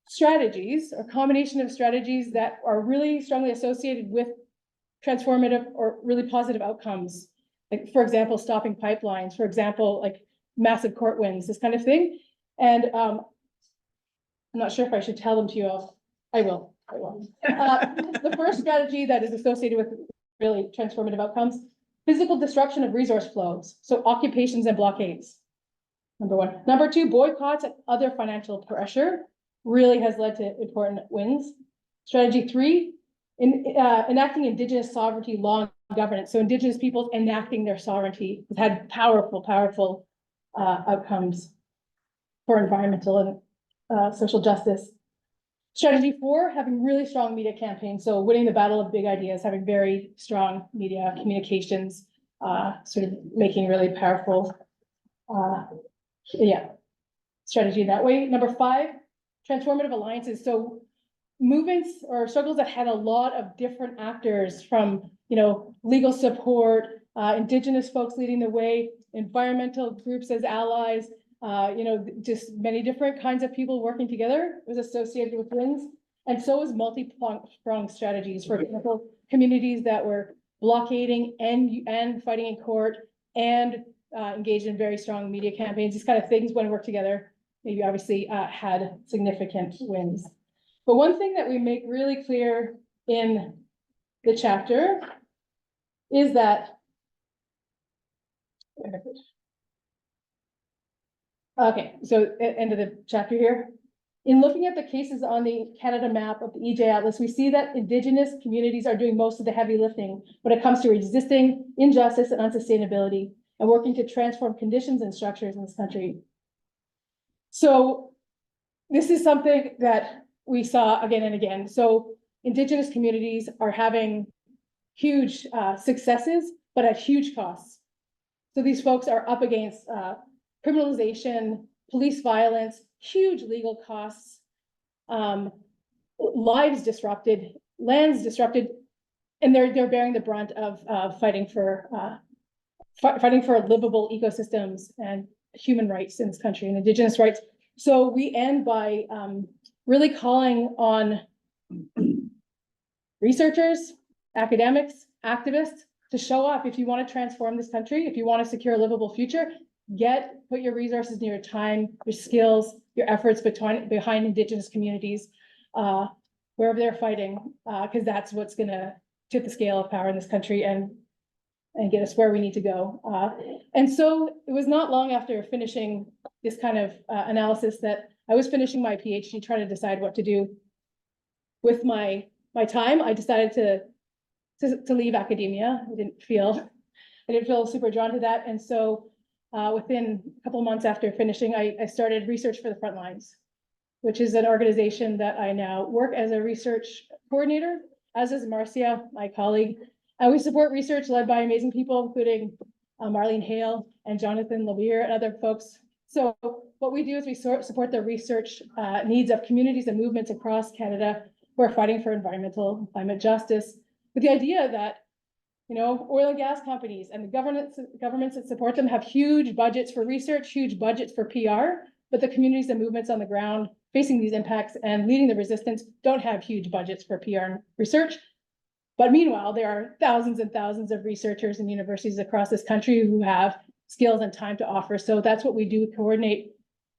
strategies or combination of strategies that are really strongly associated with transformative or really positive outcomes. Like, for example, stopping pipelines, for example, like massive court wins, this kind of thing. And I'm not sure if I should tell them to you all. I will. The first strategy that is associated with really transformative outcomes, physical disruption of resource flows. So occupations and blockades, number one. Number two, boycotts and other financial pressure really has led to important wins. Strategy three, enacting Indigenous sovereignty law and governance. So Indigenous peoples enacting their sovereignty has had powerful outcomes for environmental and social justice. Strategy four, having really strong media campaigns. So winning the battle of big ideas, having very strong media communications, sort of making really powerful, strategy in that way. Number five, transformative alliances. So movements or struggles that had a lot of different actors from, legal support, Indigenous folks leading the way, environmental groups as allies, just many different kinds of people working together was associated with wins. And so was multi-pronged strategies. For example, communities that were blockading and fighting in court and engaged in very strong media campaigns. These kind of things, when worked together, maybe obviously had significant wins. But one thing that we make really clear in the chapter is that okay, so end of the chapter here. In looking at the cases on the Canada map of the EJ Atlas, we see that Indigenous communities are doing most of the heavy lifting when it comes to resisting injustice and unsustainability and working to transform conditions and structures in this country. So this is something that we saw again and again. So Indigenous communities are having huge successes, but at huge costs. So these folks are up against criminalization, police violence, huge legal costs, lives disrupted, lands disrupted, and they're bearing the brunt of fighting for livable ecosystems and human rights in this country and Indigenous rights. So we end by really calling on researchers, academics, activists to show up if you want to transform this country, if you want to secure a livable future. Put your resources and your time, your skills, your efforts behind Indigenous communities, wherever they're fighting, because that's what's going to tip the scale of power in this country and get us where we need to go. And so it was not long after finishing this kind of analysis that I was finishing my PhD, trying to decide what to do with my time. I decided to leave academia. I didn't feel super drawn to that, and so. Within a couple of months after finishing, I started Research for the Frontlines, which is an organization that I now work as a research coordinator, as is Marcia, my colleague. And we support research led by amazing people, including Marlene Hale and Jonathan Lavere and other folks. So what we do is we support the research needs of communities and movements across Canada who are fighting for environmental and climate justice, with the idea that oil and gas companies and the governments that support them have huge budgets for research, huge budgets for PR, but the communities and movements on the ground facing these impacts and leading the resistance don't have huge budgets for PR and research. But meanwhile, there are thousands and thousands of researchers and universities across this country who have skills and time to offer. So that's what we do, coordinate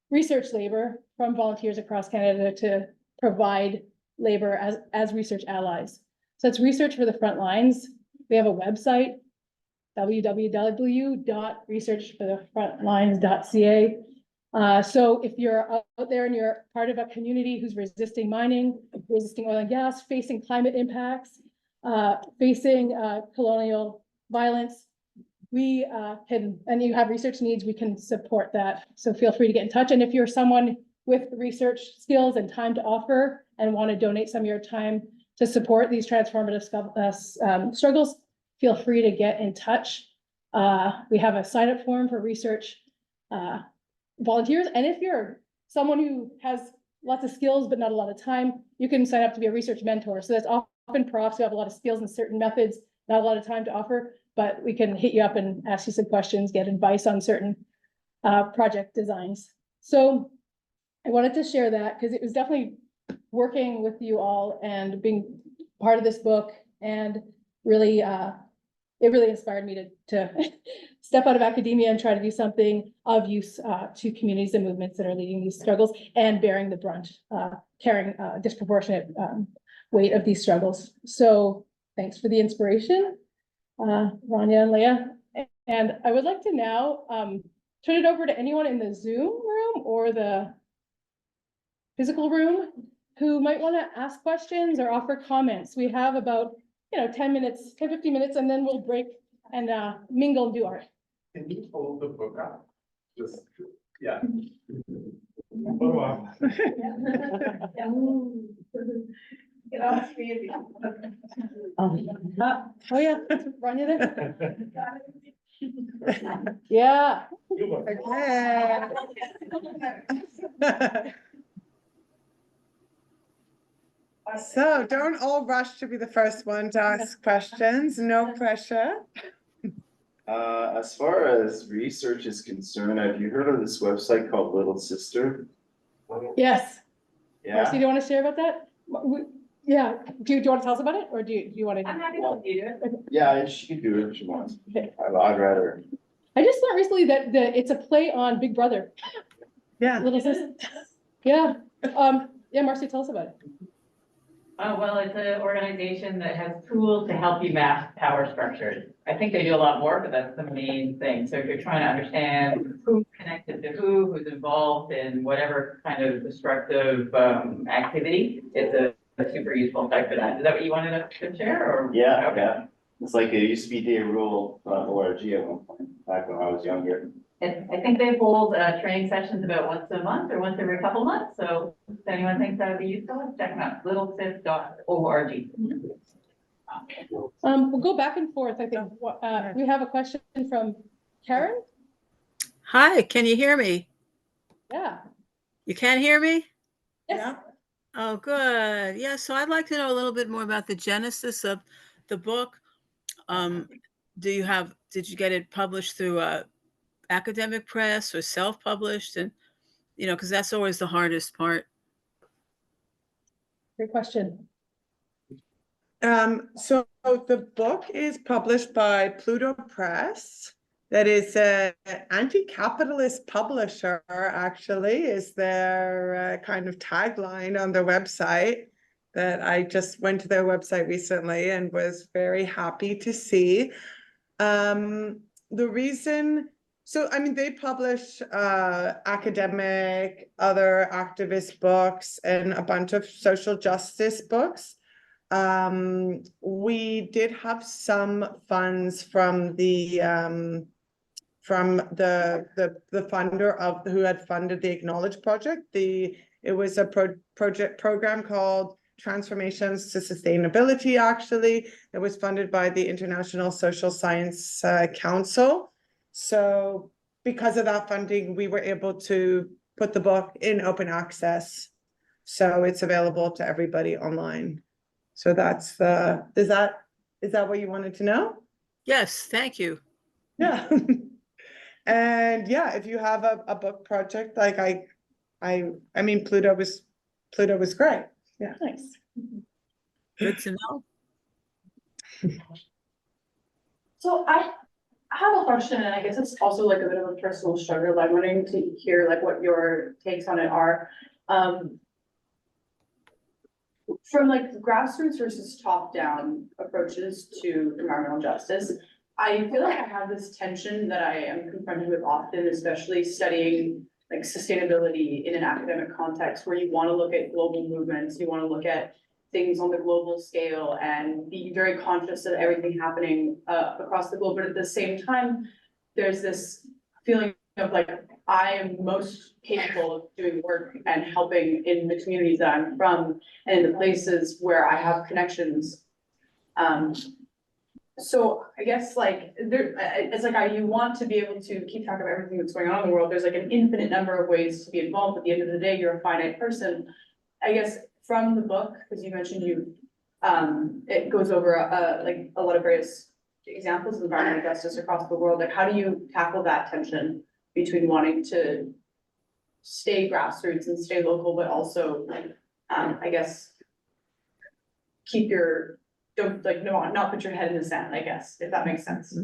research labor from volunteers across Canada to provide labor as research allies. So it's Research for the Frontlines. We have a website. www.researchforthefrontlines.ca. So if you're out there and you're part of a community who's resisting mining, resisting oil and gas, facing climate impacts, facing colonial violence, we can, and you have research needs, we can support that. So feel free to get in touch. And if you're someone with research skills and time to offer and want to donate some of your time to support these transformative struggles, feel free to get in touch. We have a sign-up form for research volunteers. And if you're someone who has lots of skills but not a lot of time, you can sign up to be a research mentor. So that's often profs who have a lot of skills in certain methods, not a lot of time to offer, but we can hit you up and ask you some questions, get advice on certain project designs. So I wanted to share that because it was definitely working with you all and being part of this book, and really it really inspired me to step out of academia and try to do something of use to communities and movements that are leading these struggles and bearing the brunt, carrying a disproportionate weight of these struggles. So thanks for the inspiration, Rania and Leah. And I would like to now turn it over to anyone in the Zoom room or the physical room who might want to ask questions or offer comments. We have about 10 minutes, 10, 15 minutes, and then we'll break and mingle and do art. Can you hold the book up? Just, yeah. Get off me. Oh yeah, run you there. Yeah. Okay. So don't all rush to be the first one to ask questions, no pressure. As far as research is concerned, have you heard of this website called Little Sister? Yes. Yeah, Marcy, do you want to share about that? Yeah, do you want to tell us about it, or do you want to? I'm happy to do it. yeah, she can do it if she wants. Okay. I'd rather. I just learned recently that it's a play on Big Brother. Yeah. Little Sister. Yeah, yeah, Marcy, tell us about it. Well, it's an organization that has tools to help you map power structures. I think they do a lot more, but that's the main thing. So if you're trying to understand who's connected to who's involved in whatever kind of destructive activity, it's a super useful site for that. Is that what you wanted to share, or? Yeah, Okay. yeah. It's like it used to be DayRule.org at one point, back when I was younger. And I think they hold training sessions about once a month or once every couple months. So if anyone thinks that would be useful, check them out, littlesis.org. We'll go back and forth. I think we have a question from Karen. Hi, can you hear me? Yeah. You can hear me? Yes. Oh, good. Yeah, so I'd like to know a little bit more about the genesis of the book. Did you get it published through academic press or self-published? And, because that's always the hardest part. Great question. So the book is published by Pluto Press. That is an anti-capitalist publisher, actually, is their kind of tagline on their website. That I just went to their website recently and was very happy to see. The reason, so I mean, they publish academic, other activist books, and a bunch of social justice books. We did have some funds from the funder of who had funded the Acknowledge project. It was a program called Transformations to Sustainability, actually. It was funded by the International Social Science Council. So because of that funding, we were able to put the book in open access. So it's available to everybody online. So that's is that what you wanted to know? Yes, thank you. Yeah. And yeah, if you have a book project, like I mean, Pluto was great. Yeah. Nice. Good to know. So I have a question, and I guess it's also like a bit of a personal struggle. I'm wanting to hear like what your takes on it are. From like grassroots versus top-down approaches to environmental justice, I feel like I have this tension that I am confronted with often, especially studying like sustainability in an academic context where you want to look at global movements, you want to look at things on the global scale and be very conscious of everything happening across the globe. But at the same time, there's this feeling of like, I am most capable of doing work and helping in the communities that I'm from and in the places where I have connections. So I guess like there, it's like you want to be able to keep track of everything that's going on in the world. There's like an infinite number of ways to be involved. At the end of the day, you're a finite person. I guess from the book, because you mentioned it goes over like a lot of various examples of environmental justice across the world. Like, how do you tackle that tension between wanting to stay grassroots and stay local, but also, I guess, keep your, don't like, no, not put your head in the sand, I guess, if that makes sense.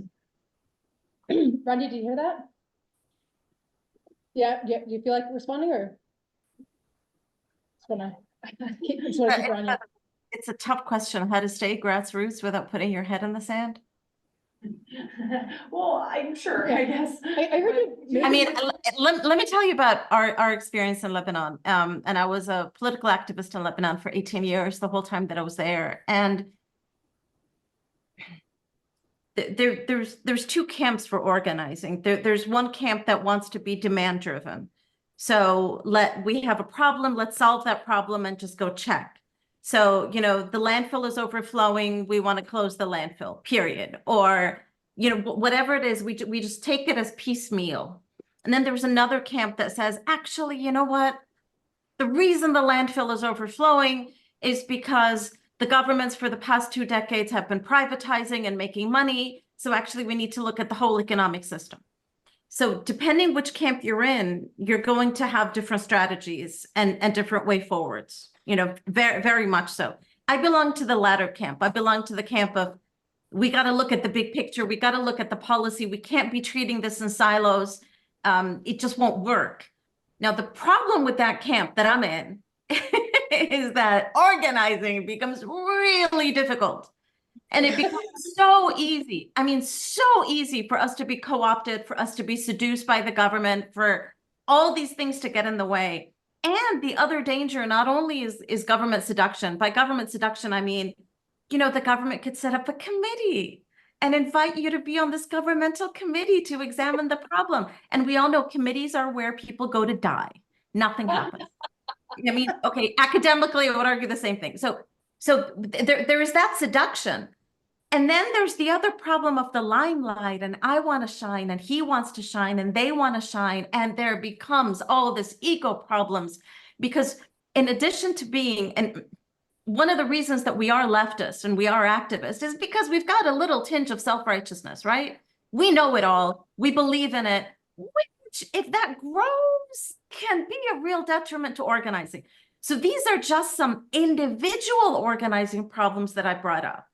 Rania, did you hear that? Yeah, you feel like responding or? Just wanna keep Rania. It's a tough question, how to stay grassroots without putting your head in the sand. Well, I'm sure, I guess. I heard you. I mean, let me tell you about our experience in Lebanon. And I was a political activist in Lebanon for 18 years, the whole time that I was there. And there's two camps for organizing. There's one camp that wants to be demand driven. So we have a problem, let's solve that problem and just go check. So, you know, the landfill is overflowing, we want to close the landfill, period. Or, you know, whatever it is, we just take it as piecemeal. And then there's another camp that says, actually, you know what? The reason the landfill is overflowing is because the governments for the past 2 decades have been privatizing and making money. So actually, we need to look at the whole economic system. So depending which camp you're in, you're going to have different strategies and different way forwards, you know, very, very much so. I belong to the latter camp. I belong to the camp of, we got to look at the big picture. We got to look at the policy. We can't be treating this in silos. It just won't work. Now, the problem with that camp that I'm in is that organizing becomes really difficult. And it becomes so easy. I mean, so easy for us to be co-opted, for us to be seduced by the government, for all these things to get in the way. And the other danger not only is government seduction. By government seduction, I mean, you know, the government could set up a committee and invite you to be on this governmental committee to examine the problem. And we all know committees are where people go to die. Nothing happens. I mean, okay, academically, I would argue the same thing. So there is that seduction. And then there's the other problem of the limelight, and I want to shine and he wants to shine and they want to shine. And there becomes all this ego problems because in addition to being, and one of the reasons that we are leftists and we are activists is because we've got a little tinge of self-righteousness, right? We know it all. We believe in it, which if that grows can be a real detriment to organizing. So these are just some individual organizing problems that I brought up.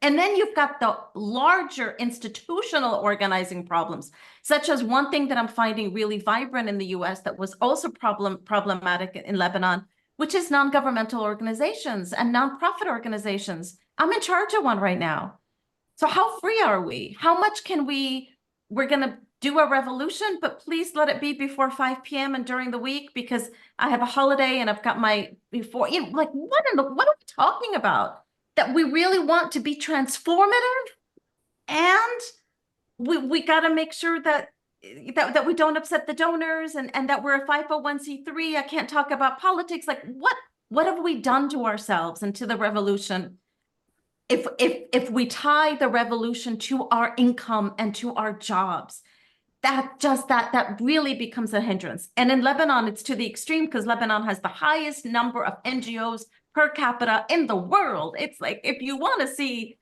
And then you've got the larger institutional organizing problems, such as one thing that I'm finding really vibrant in the US that was also problematic in Lebanon, which is non-governmental organizations and nonprofit organizations. I'm in charge of one right now. So how free are we? How much can we're gonna do a revolution, but please let it be before 5 p.m. and during the week because I have a holiday and I've got before, you know, like what are we talking about? That we really want to be transformative and we got to make sure that we don't upset the donors and that we're a 501c3. I can't talk about politics. Like what have we done to ourselves and to the revolution? If we tie the revolution to our income and to our jobs, that really becomes a hindrance. And in Lebanon, it's to the extreme because Lebanon has the highest number of NGOs per capita in the world. It's like, if you want to see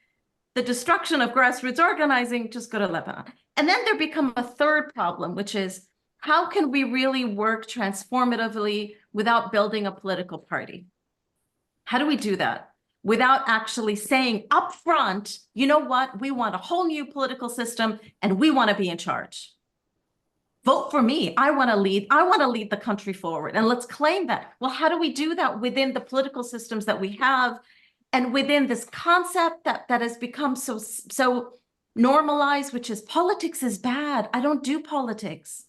the destruction of grassroots organizing, just go to Lebanon. And then there becomes a third problem, which is how can we really work transformatively without building a political party? How do we do that without actually saying upfront, you know what, we want a whole new political system and we want to be in charge. Vote for me. I want to lead the country forward. And let's claim that. Well, how do we do that within the political systems that we have and within this concept that has become so normalize, which is politics is bad. I don't do politics.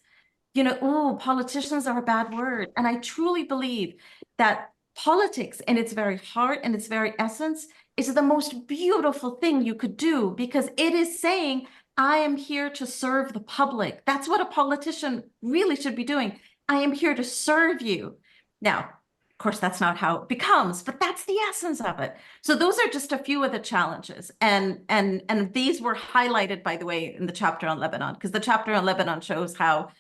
You know, oh, politicians are a bad word. And I truly believe that politics in its very heart and its very essence is the most beautiful thing you could do, because it is saying, I am here to serve the public. That's what a politician really should be doing. I am here to serve you. Now, of course, that's not how it becomes, but that's the essence of it. So those are just a few of the challenges. And these were highlighted, by the way, in the chapter on Lebanon, because the chapter on Lebanon shows how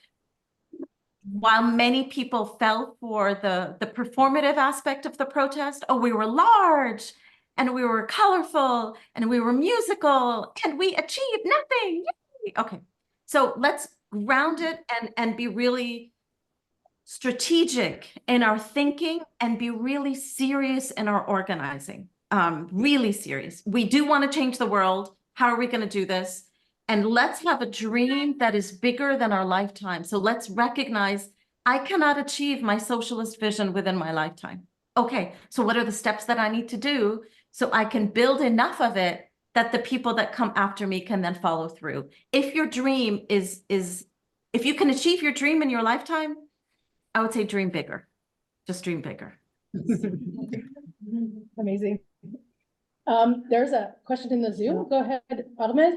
while many people fell for the performative aspect of the protest, oh, we were large and we were colorful and we were musical and we achieved nothing. Yay! Okay, so let's ground it and be really strategic in our thinking and be really serious in our organizing. Really serious. We do want to change the world. How are we going to do this? And let's have a dream that is bigger than our lifetime. So let's recognize I cannot achieve my socialist vision within my lifetime. Okay, so what are the steps that I need to do so I can build enough of it that the people that come after me can then follow through? If your dream is if you can achieve your dream in your lifetime, I would say dream bigger. Just dream bigger. Amazing. There's a question in the Zoom. Go ahead, Ahmed.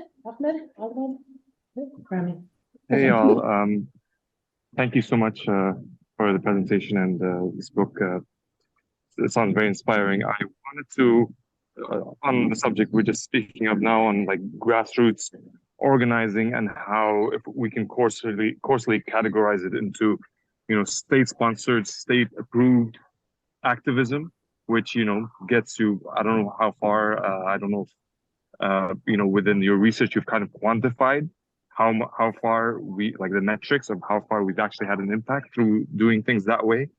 Hey, all. Thank you so much for the presentation and this book. It sounds very inspiring. I wanted to, on the subject we're just speaking of now, on like grassroots organizing and how if we can coarsely categorize it into, state-sponsored, state-approved activism, which, gets you, I don't know how far, I don't know if, within your research, you've kind of quantified how far we, like the metrics of how far we've actually had an impact through doing things that way.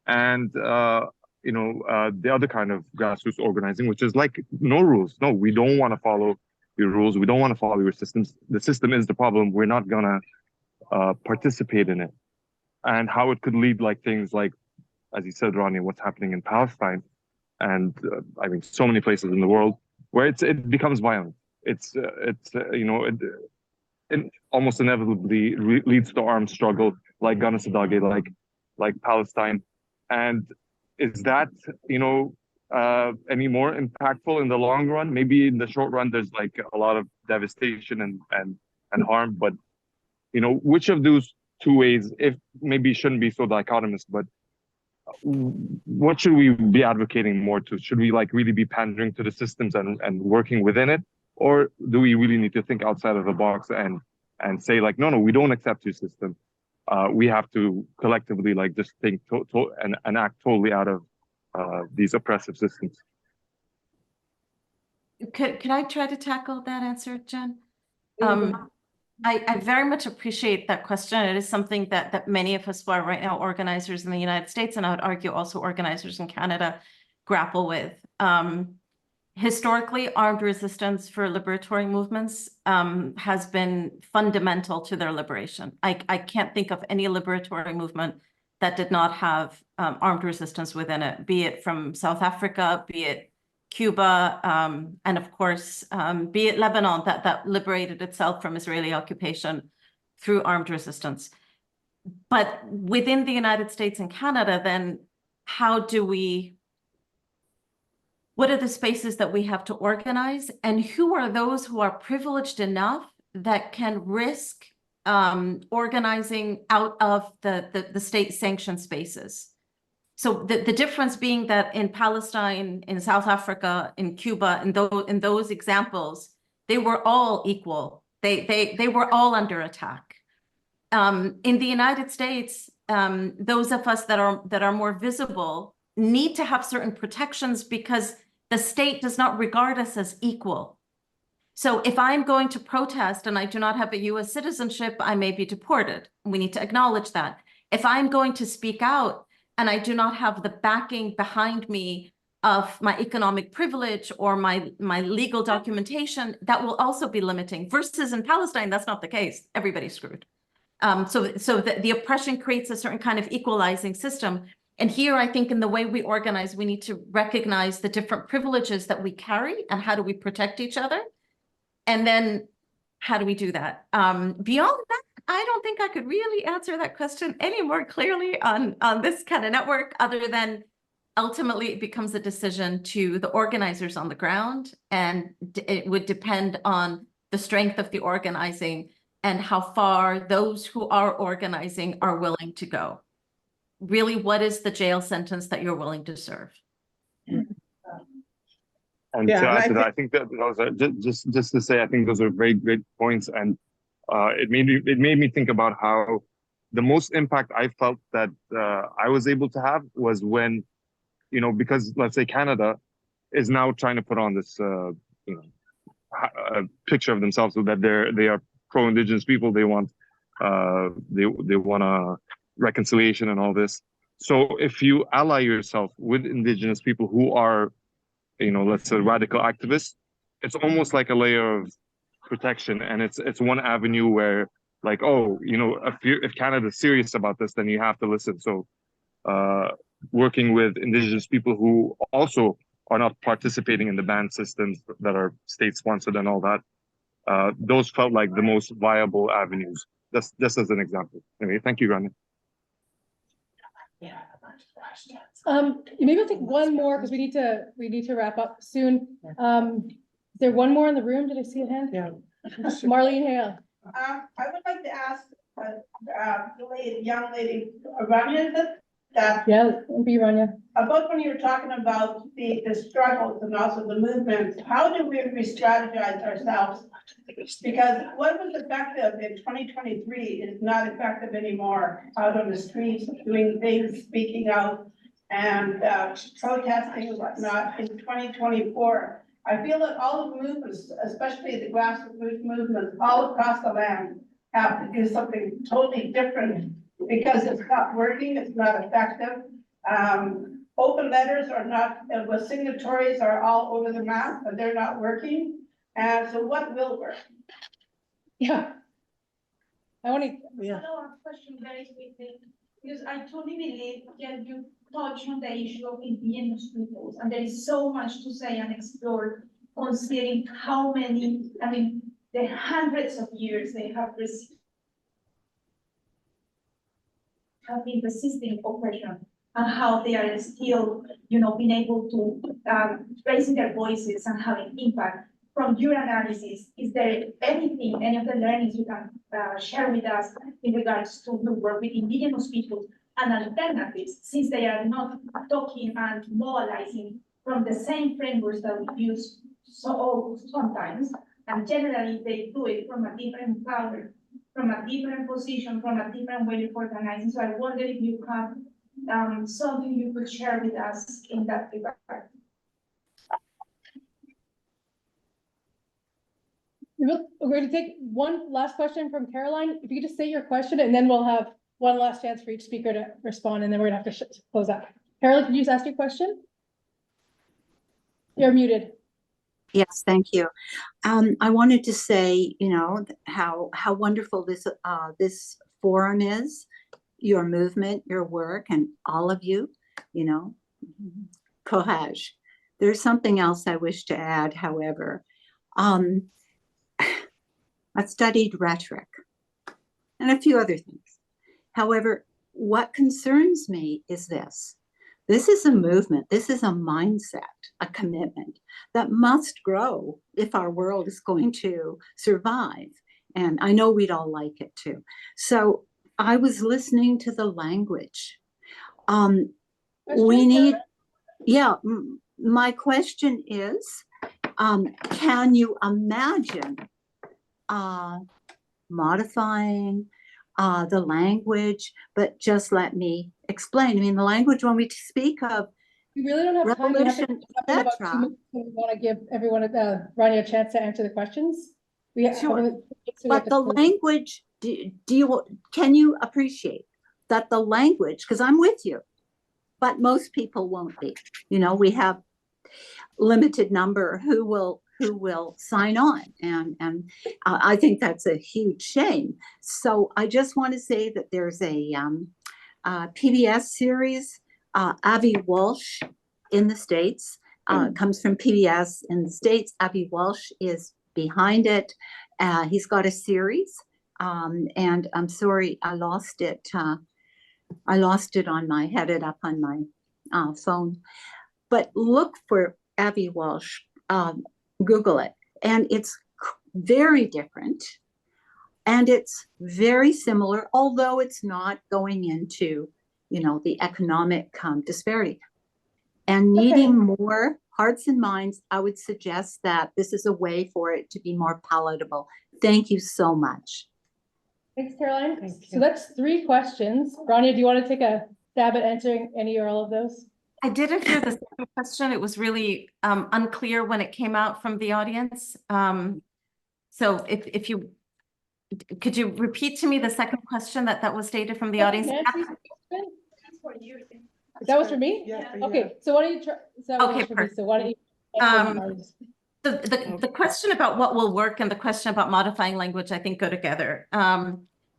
And, the other kind of grassroots organizing, which is like no rules. No, we don't want to follow your rules. We don't want to follow your systems. The system is the problem. We're not gonna participate in it. And how it could lead like things like, as you said, Ronnie, what's happening in Palestine, and I mean, so many places in the world where it becomes violent. It almost inevitably leads to armed struggle, like Ghana Sadage, like Palestine. And is that, any more impactful in the long run? Maybe in the short run, there's like a lot of devastation and harm, but, which of those two ways, if maybe shouldn't be so dichotomous, but what should we be advocating more to? Should we like really be pandering to the systems and working within it? Or do we really need to think outside of the box and say like, no, we don't accept your system. We have to collectively like just think and act totally out of these oppressive systems. Could I try to tackle that answer, Jen? I very much appreciate that question. It is something that many of us who are right now organizers in the United States, and I would argue also organizers in Canada, grapple with. Historically, armed resistance for liberatory movements has been fundamental to their liberation. I can't think of any liberatory movement that did not have armed resistance within it, be it from South Africa, be it Cuba, and of course, be it Lebanon that liberated itself from Israeli occupation through armed resistance. But within the United States and Canada, then what are the spaces that we have to organize, and who are those who are privileged enough that can risk organizing out of the state sanctioned spaces? So the difference being that in Palestine, in South Africa, in Cuba, in those examples, they were all equal. They were all under attack. In the United States, those of us that are more visible need to have certain protections because the state does not regard us as equal. So if I'm going to protest and I do not have a US citizenship, I may be deported. We need to acknowledge that. If I'm going to speak out and I do not have the backing behind me of my economic privilege or my legal documentation, that will also be limiting. Versus in Palestine, that's not the case. Everybody's screwed. So the oppression creates a certain kind of equalizing system. And here, I think in the way we organize, we need to recognize the different privileges that we carry and how do we protect each other. And then how do we do that? Beyond that, I don't think I could really answer that question any more clearly on this kind of network, other than ultimately it becomes a decision to the organizers on the ground, and it would depend on the strength of the organizing and how far those who are organizing are willing to go. Really, what is the jail sentence that you're willing to serve? And Yeah, to and add I to that, I think that those are just to say, I think those are very great points, and it made me think about how the most impact I felt that I was able to have was when, you know, because let's say Canada is now trying to put on this picture of themselves so that they are pro-Indigenous people. They want reconciliation and all this. So if you ally yourself with Indigenous people who are, you know, let's say radical activists, it's almost like a layer of protection, and it's one avenue where, like, oh, you know, if Canada's serious about this, then you have to listen. So working with Indigenous people who also are not participating in the ban systems that are state sponsored and all that, those felt like the most viable avenues. Just as an example. Anyway, thank you, Rania. Maybe I'll take one more because we need to wrap up soon. Is there one more in the room? Did I see a hand? Yeah. Marlene Hale. I would like to ask, the young lady, Rania, that Yeah, be Rania. about when you were talking about the struggles and also the movements, how do we re-strategize ourselves? Because what was effective in 2023 is not effective anymore out on the streets, doing things, speaking out, and protesting and whatnot in 2024. I feel that all the movements, especially the grassroots movements all across the land, have to do something totally different because it's not working, it's not effective. Open letters are not, with signatories are all over the map, but they're not working. And so what will work? Yeah. I want to, Yeah. Follow-up question very quickly, because I totally believe that you touch on the issue of Indigenous peoples, and there is so much to say and explore, considering how many, I mean, the hundreds of years they have been resisting oppression, and how they are still, you know, being able to raising their voices and having impact. From your analysis, is there anything, any of the learnings you can share with us in regards to the work with Indigenous people and alternatives, since they are not talking and mobilizing from the same frameworks that we use sometimes, and generally they do it from a different power, from a different position, from a different way of organizing. So I wonder if you have something you could share with us in that regard. we're going to take one last question from Caroline. If you could just say your question, and then we'll have one last chance for each speaker to respond, and then we're gonna have to close up. Caroline, could you just ask your question? You're muted. Yes, thank you. I wanted to say, you know, how wonderful this forum is, your movement, your work, and all of you, you know, courage. There's something else I wish to add, however. I've studied rhetoric and a few other things. However, what concerns me is this. This is a movement, this is a mindset, a commitment that must grow if our world is going to survive. And I know we'd all like it too. So I was listening to the language. We need, yeah, my question is, can you imagine modifying the language, but just let me explain. I mean, the language when we speak of We really don't have time. We have to revolution, wrap up in about 2 etc. minutes. We want to give everyone, Rania, a chance to answer the questions. We have, Sure. so we have But to the close. language, can you appreciate that the language, because I'm with you, but most people won't be. You know, we have limited number who will sign on, and I think that's a huge shame. So I just want to say that there's a PBS series, Avi Walsh in the States, comes from PBS in the States. Avi Walsh is behind it. He's got a series, and I'm sorry I lost it. I lost it had it up on my phone. But look for Abby Walsh, Google it, and it's very different. And it's very similar, although it's not going into, the economic disparity. And needing more hearts and minds, I would suggest that this is a way for it to be more palatable. Thank you so much. Thanks, Caroline. Thank So you. that's 3 questions. Rania, do you want to take a stab at answering any or all of those? I didn't hear the second question. It was really unclear when it came out from the audience. So if you could you repeat to me the second question that was stated from the audience? Nancy's question? That's for you. That was for me? Yeah, for you. Okay, so why don't you try? So that was Okay, for me, so why don't you? answer ours? The question about what will work and the question about modifying language, I think, go together.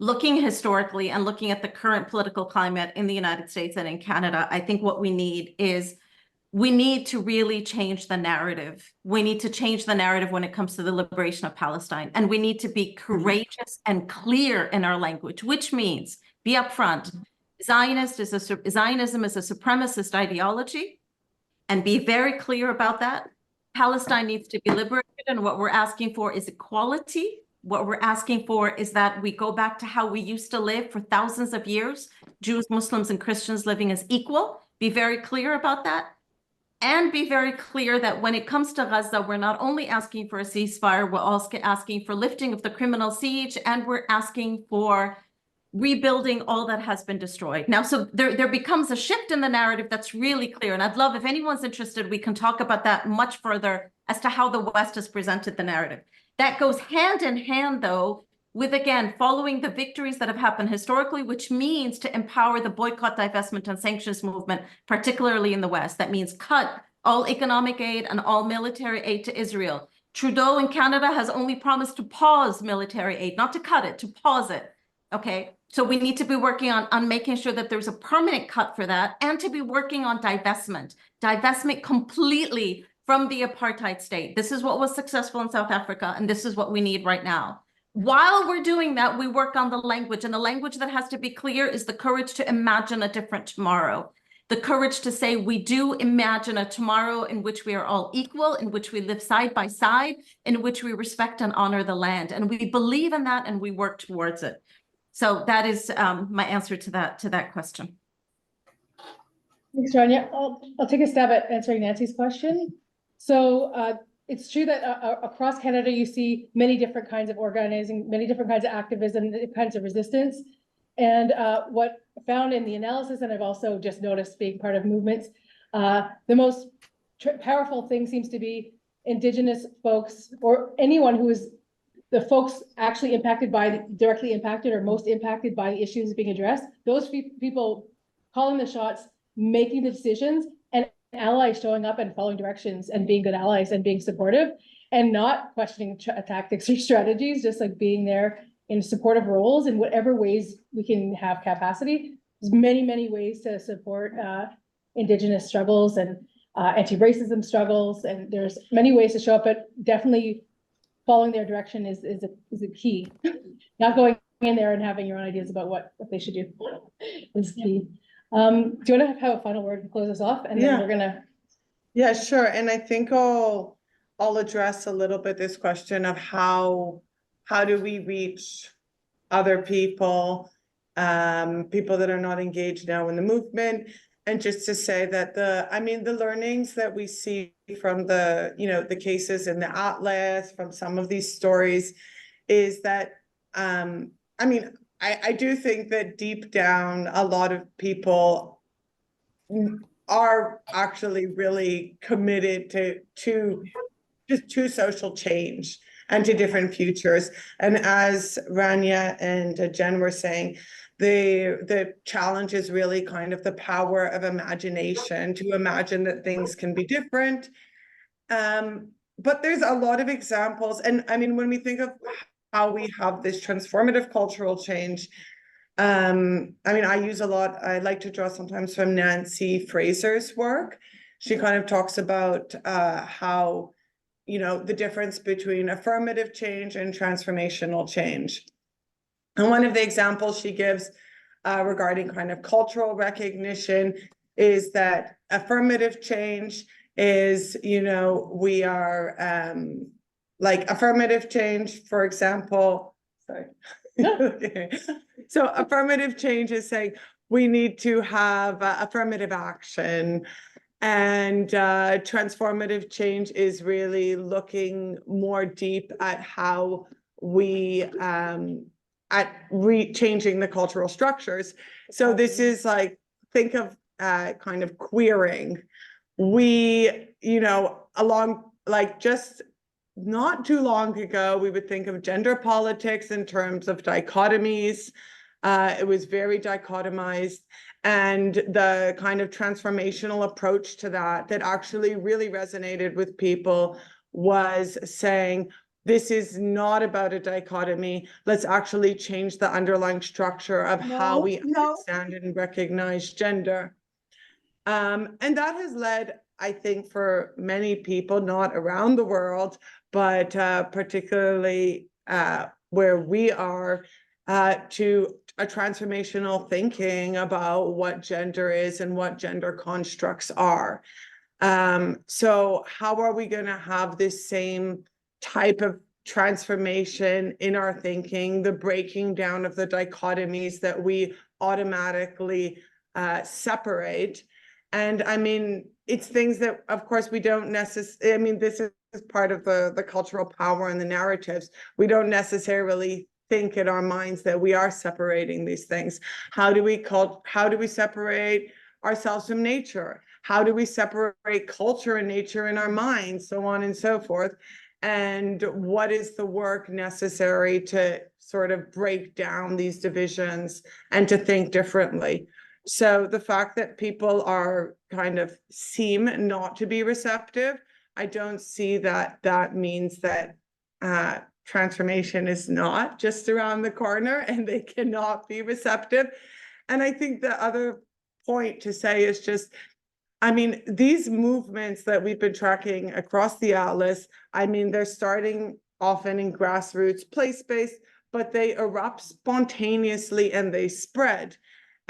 Looking historically and looking at the current political climate in the United States and in Canada, I think what we need to really change the narrative. We need to change the narrative when it comes to the liberation of Palestine. And we need to be courageous and clear in our language, which means be upfront. Zionism is a supremacist ideology, and be very clear about that. Palestine needs to be liberated, and what we're asking for is equality. What we're asking for is that we go back to how we used to live for thousands of years, Jews, Muslims, and Christians living as equal. Be very clear about that. And be very clear that when it comes to Gaza, we're not only asking for a ceasefire, we're also asking for lifting of the criminal siege, and we're asking for rebuilding all that has been destroyed. Now, so there becomes a shift in the narrative that's really clear. And I'd love, if anyone's interested, we can talk about that much further as to how the West has presented the narrative. That goes hand in hand, though, with, again, following the victories that have happened historically, which means to empower the boycott, divestment, and sanctions movement, particularly in the West. That means cut all economic aid and all military aid to Israel. Trudeau in Canada has only promised to pause military aid, not to cut it, to pause it. Okay, so we need to be working on making sure that there's a permanent cut for that, and to be working on divestment completely from the apartheid state. This is what was successful in South Africa, and this is what we need right now. While we're doing that, we work on the language, and the language that has to be clear is the courage to imagine a different tomorrow. The courage to say we do imagine a tomorrow in which we are all equal, in which we live side by side, in which we respect and honor the land. And we believe in that, and we work towards it. So that is my answer to that question. Thanks, Rania. I'll take a stab at answering Nancy's question. So it's true that across Canada, you see many different kinds of organizing, many different kinds of activism, kinds of resistance. And what I found in the analysis, and I've also just noticed being part of movements, the most powerful thing seems to be Indigenous folks, or anyone who is the folks actually directly impacted or most impacted by the issues being addressed. Those people calling the shots, making the decisions, and allies showing up and following directions and being good allies and being supportive and not questioning tactics or strategies, just like being there in supportive roles in whatever ways we can have capacity. There's many, many ways to support Indigenous struggles and anti-racism struggles, and there's many ways to show up, but definitely following their direction is a key. Not going in there and having your own ideas about what they should do is key. Do you want to have a final word to close us off? And then we're gonna. Yeah, sure. And I think I'll address a little bit this question of how do we reach other people, people that are not engaged now in the movement. And just to say that the learnings that we see from the cases in the Atlas, from some of these stories, is that, I do think that deep down, a lot of people are actually really committed to social change and to different futures. And as Rania and Jen were saying, the challenge is really kind of the power of imagination, to imagine that things can be different. But there's a lot of examples. And I mean, when we think of how we have this transformative cultural change, I like to draw sometimes from Nancy Fraser's work. She kind of talks about how, you know, the difference between affirmative change and transformational change. And one of the examples she gives regarding kind of cultural recognition is that affirmative change is, you know, we are like affirmative change, for example, sorry. Okay. So affirmative change is saying we need to have affirmative action. And transformative change is really looking more deep at how we changing the cultural structures. So this is like, think of kind of queering. We, you know, along like just not too long ago, we would think of gender politics in terms of dichotomies. It was very dichotomized. And the kind of transformational approach to that actually really resonated with people was saying, this is not about a dichotomy. Let's actually change the underlying structure of how we understand and recognize gender. And that has led, I think, for many people, not around the world, but particularly where we are, to a transformational thinking about what gender is and what gender constructs are. So how are we going to have this same type of transformation in our thinking, the breaking down of the dichotomies that we automatically separate? And I mean, it's things that, of course, we don't necessarily, I mean, this is part of the cultural power and the narratives. We don't necessarily think in our minds that we are separating these things. How do we separate ourselves from nature? How do we separate culture and nature in our minds, so on and so forth? And what is the work necessary to sort of break down these divisions and to think differently? So the fact that people are kind of seem not to be receptive, I don't see that that means that transformation is not just around the corner and they cannot be receptive. And I think the other point to say is just, I mean, these movements that we've been tracking across the Atlas, I mean, they're starting often in grassroots, place-based, but they erupt spontaneously and they spread.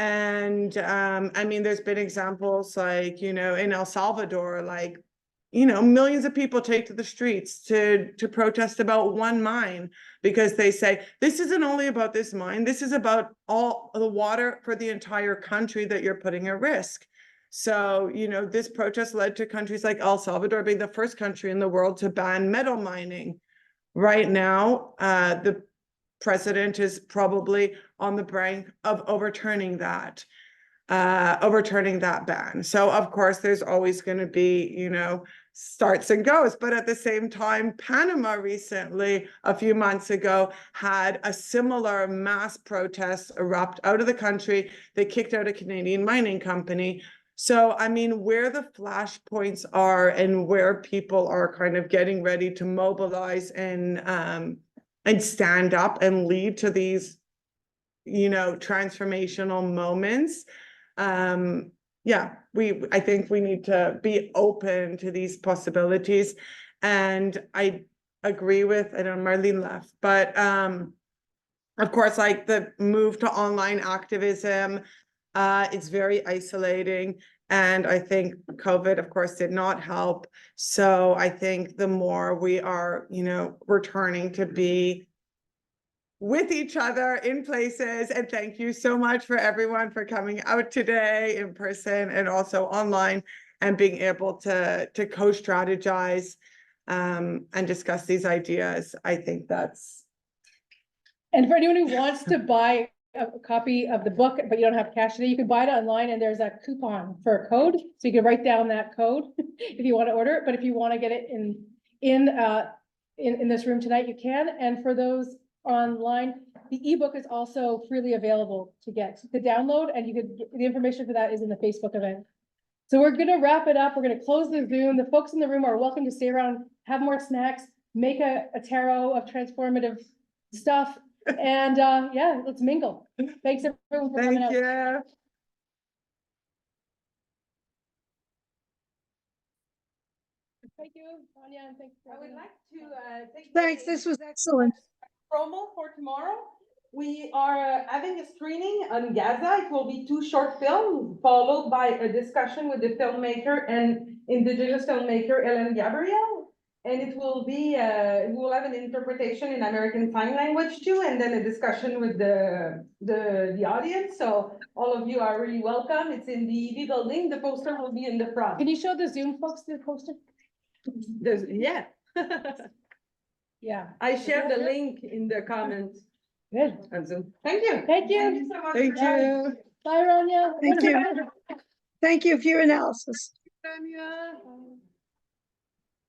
And I mean, there's been examples like, you know, in El Salvador, like, you know, millions of people take to the streets to protest about one mine, because they say, this isn't only about this mine, this is about all the water for the entire country that you're putting at risk. So, you know, this protest led to countries like El Salvador being the first country in the world to ban metal mining. Right now, the president is probably on the brink of overturning that ban. So of course, there's always going to be, you know, starts and goes. But at the same time, Panama recently, a few months ago, had a similar mass protest erupt out of the country. They kicked out a Canadian mining company. So, I mean, where the flashpoints are and where people are kind of getting ready to mobilize and stand up and lead to these, you know, transformational moments. Yeah, I think we need to be open to these possibilities. And I agree with, I don't know, Marlene left, but of course, like the move to online activism, it's very isolating. And I think COVID, of course, did not help. So I think the more we are, you know, returning to be with each other in places. And thank you so much for everyone for coming out today in person and also online and being able to co-strategize and discuss these ideas. I think that's. And for anyone who wants to buy a copy of the book, but you don't have cash today, you can buy it online and there's a coupon for a code. So you can write down that code if you want to order it. But if you want to get it in this room tonight, you can. And for those online, the ebook is also freely available to download, and you could the information for that is in the Facebook event. So we're gonna wrap it up. We're gonna close the Zoom. The folks in the room are welcome to stay around, have more snacks, make a tarot of transformative stuff, and yeah, let's mingle. Thanks everyone for coming out. Thank you. Thank you, Tanya, and thanks. I would like to, thank. Thanks, this was excellent. Promo for tomorrow. We are having a screening on Gaza. It will be 2 short films, followed by a discussion with the filmmaker and indigenous filmmaker Ellen Gabriel. And it will be, we will have an interpretation in American Sign Language too, and then a discussion with the audience. So all of you are really welcome. It's in the EV building. The poster will be in the front. Can you show the Zoom folks the poster? Yeah. Yeah. I shared the link in the comments Good. on Zoom. Thank you. Thank you. so much. Thank you. Bye, Rania. Thank you. Thank you for your analysis. Tanya.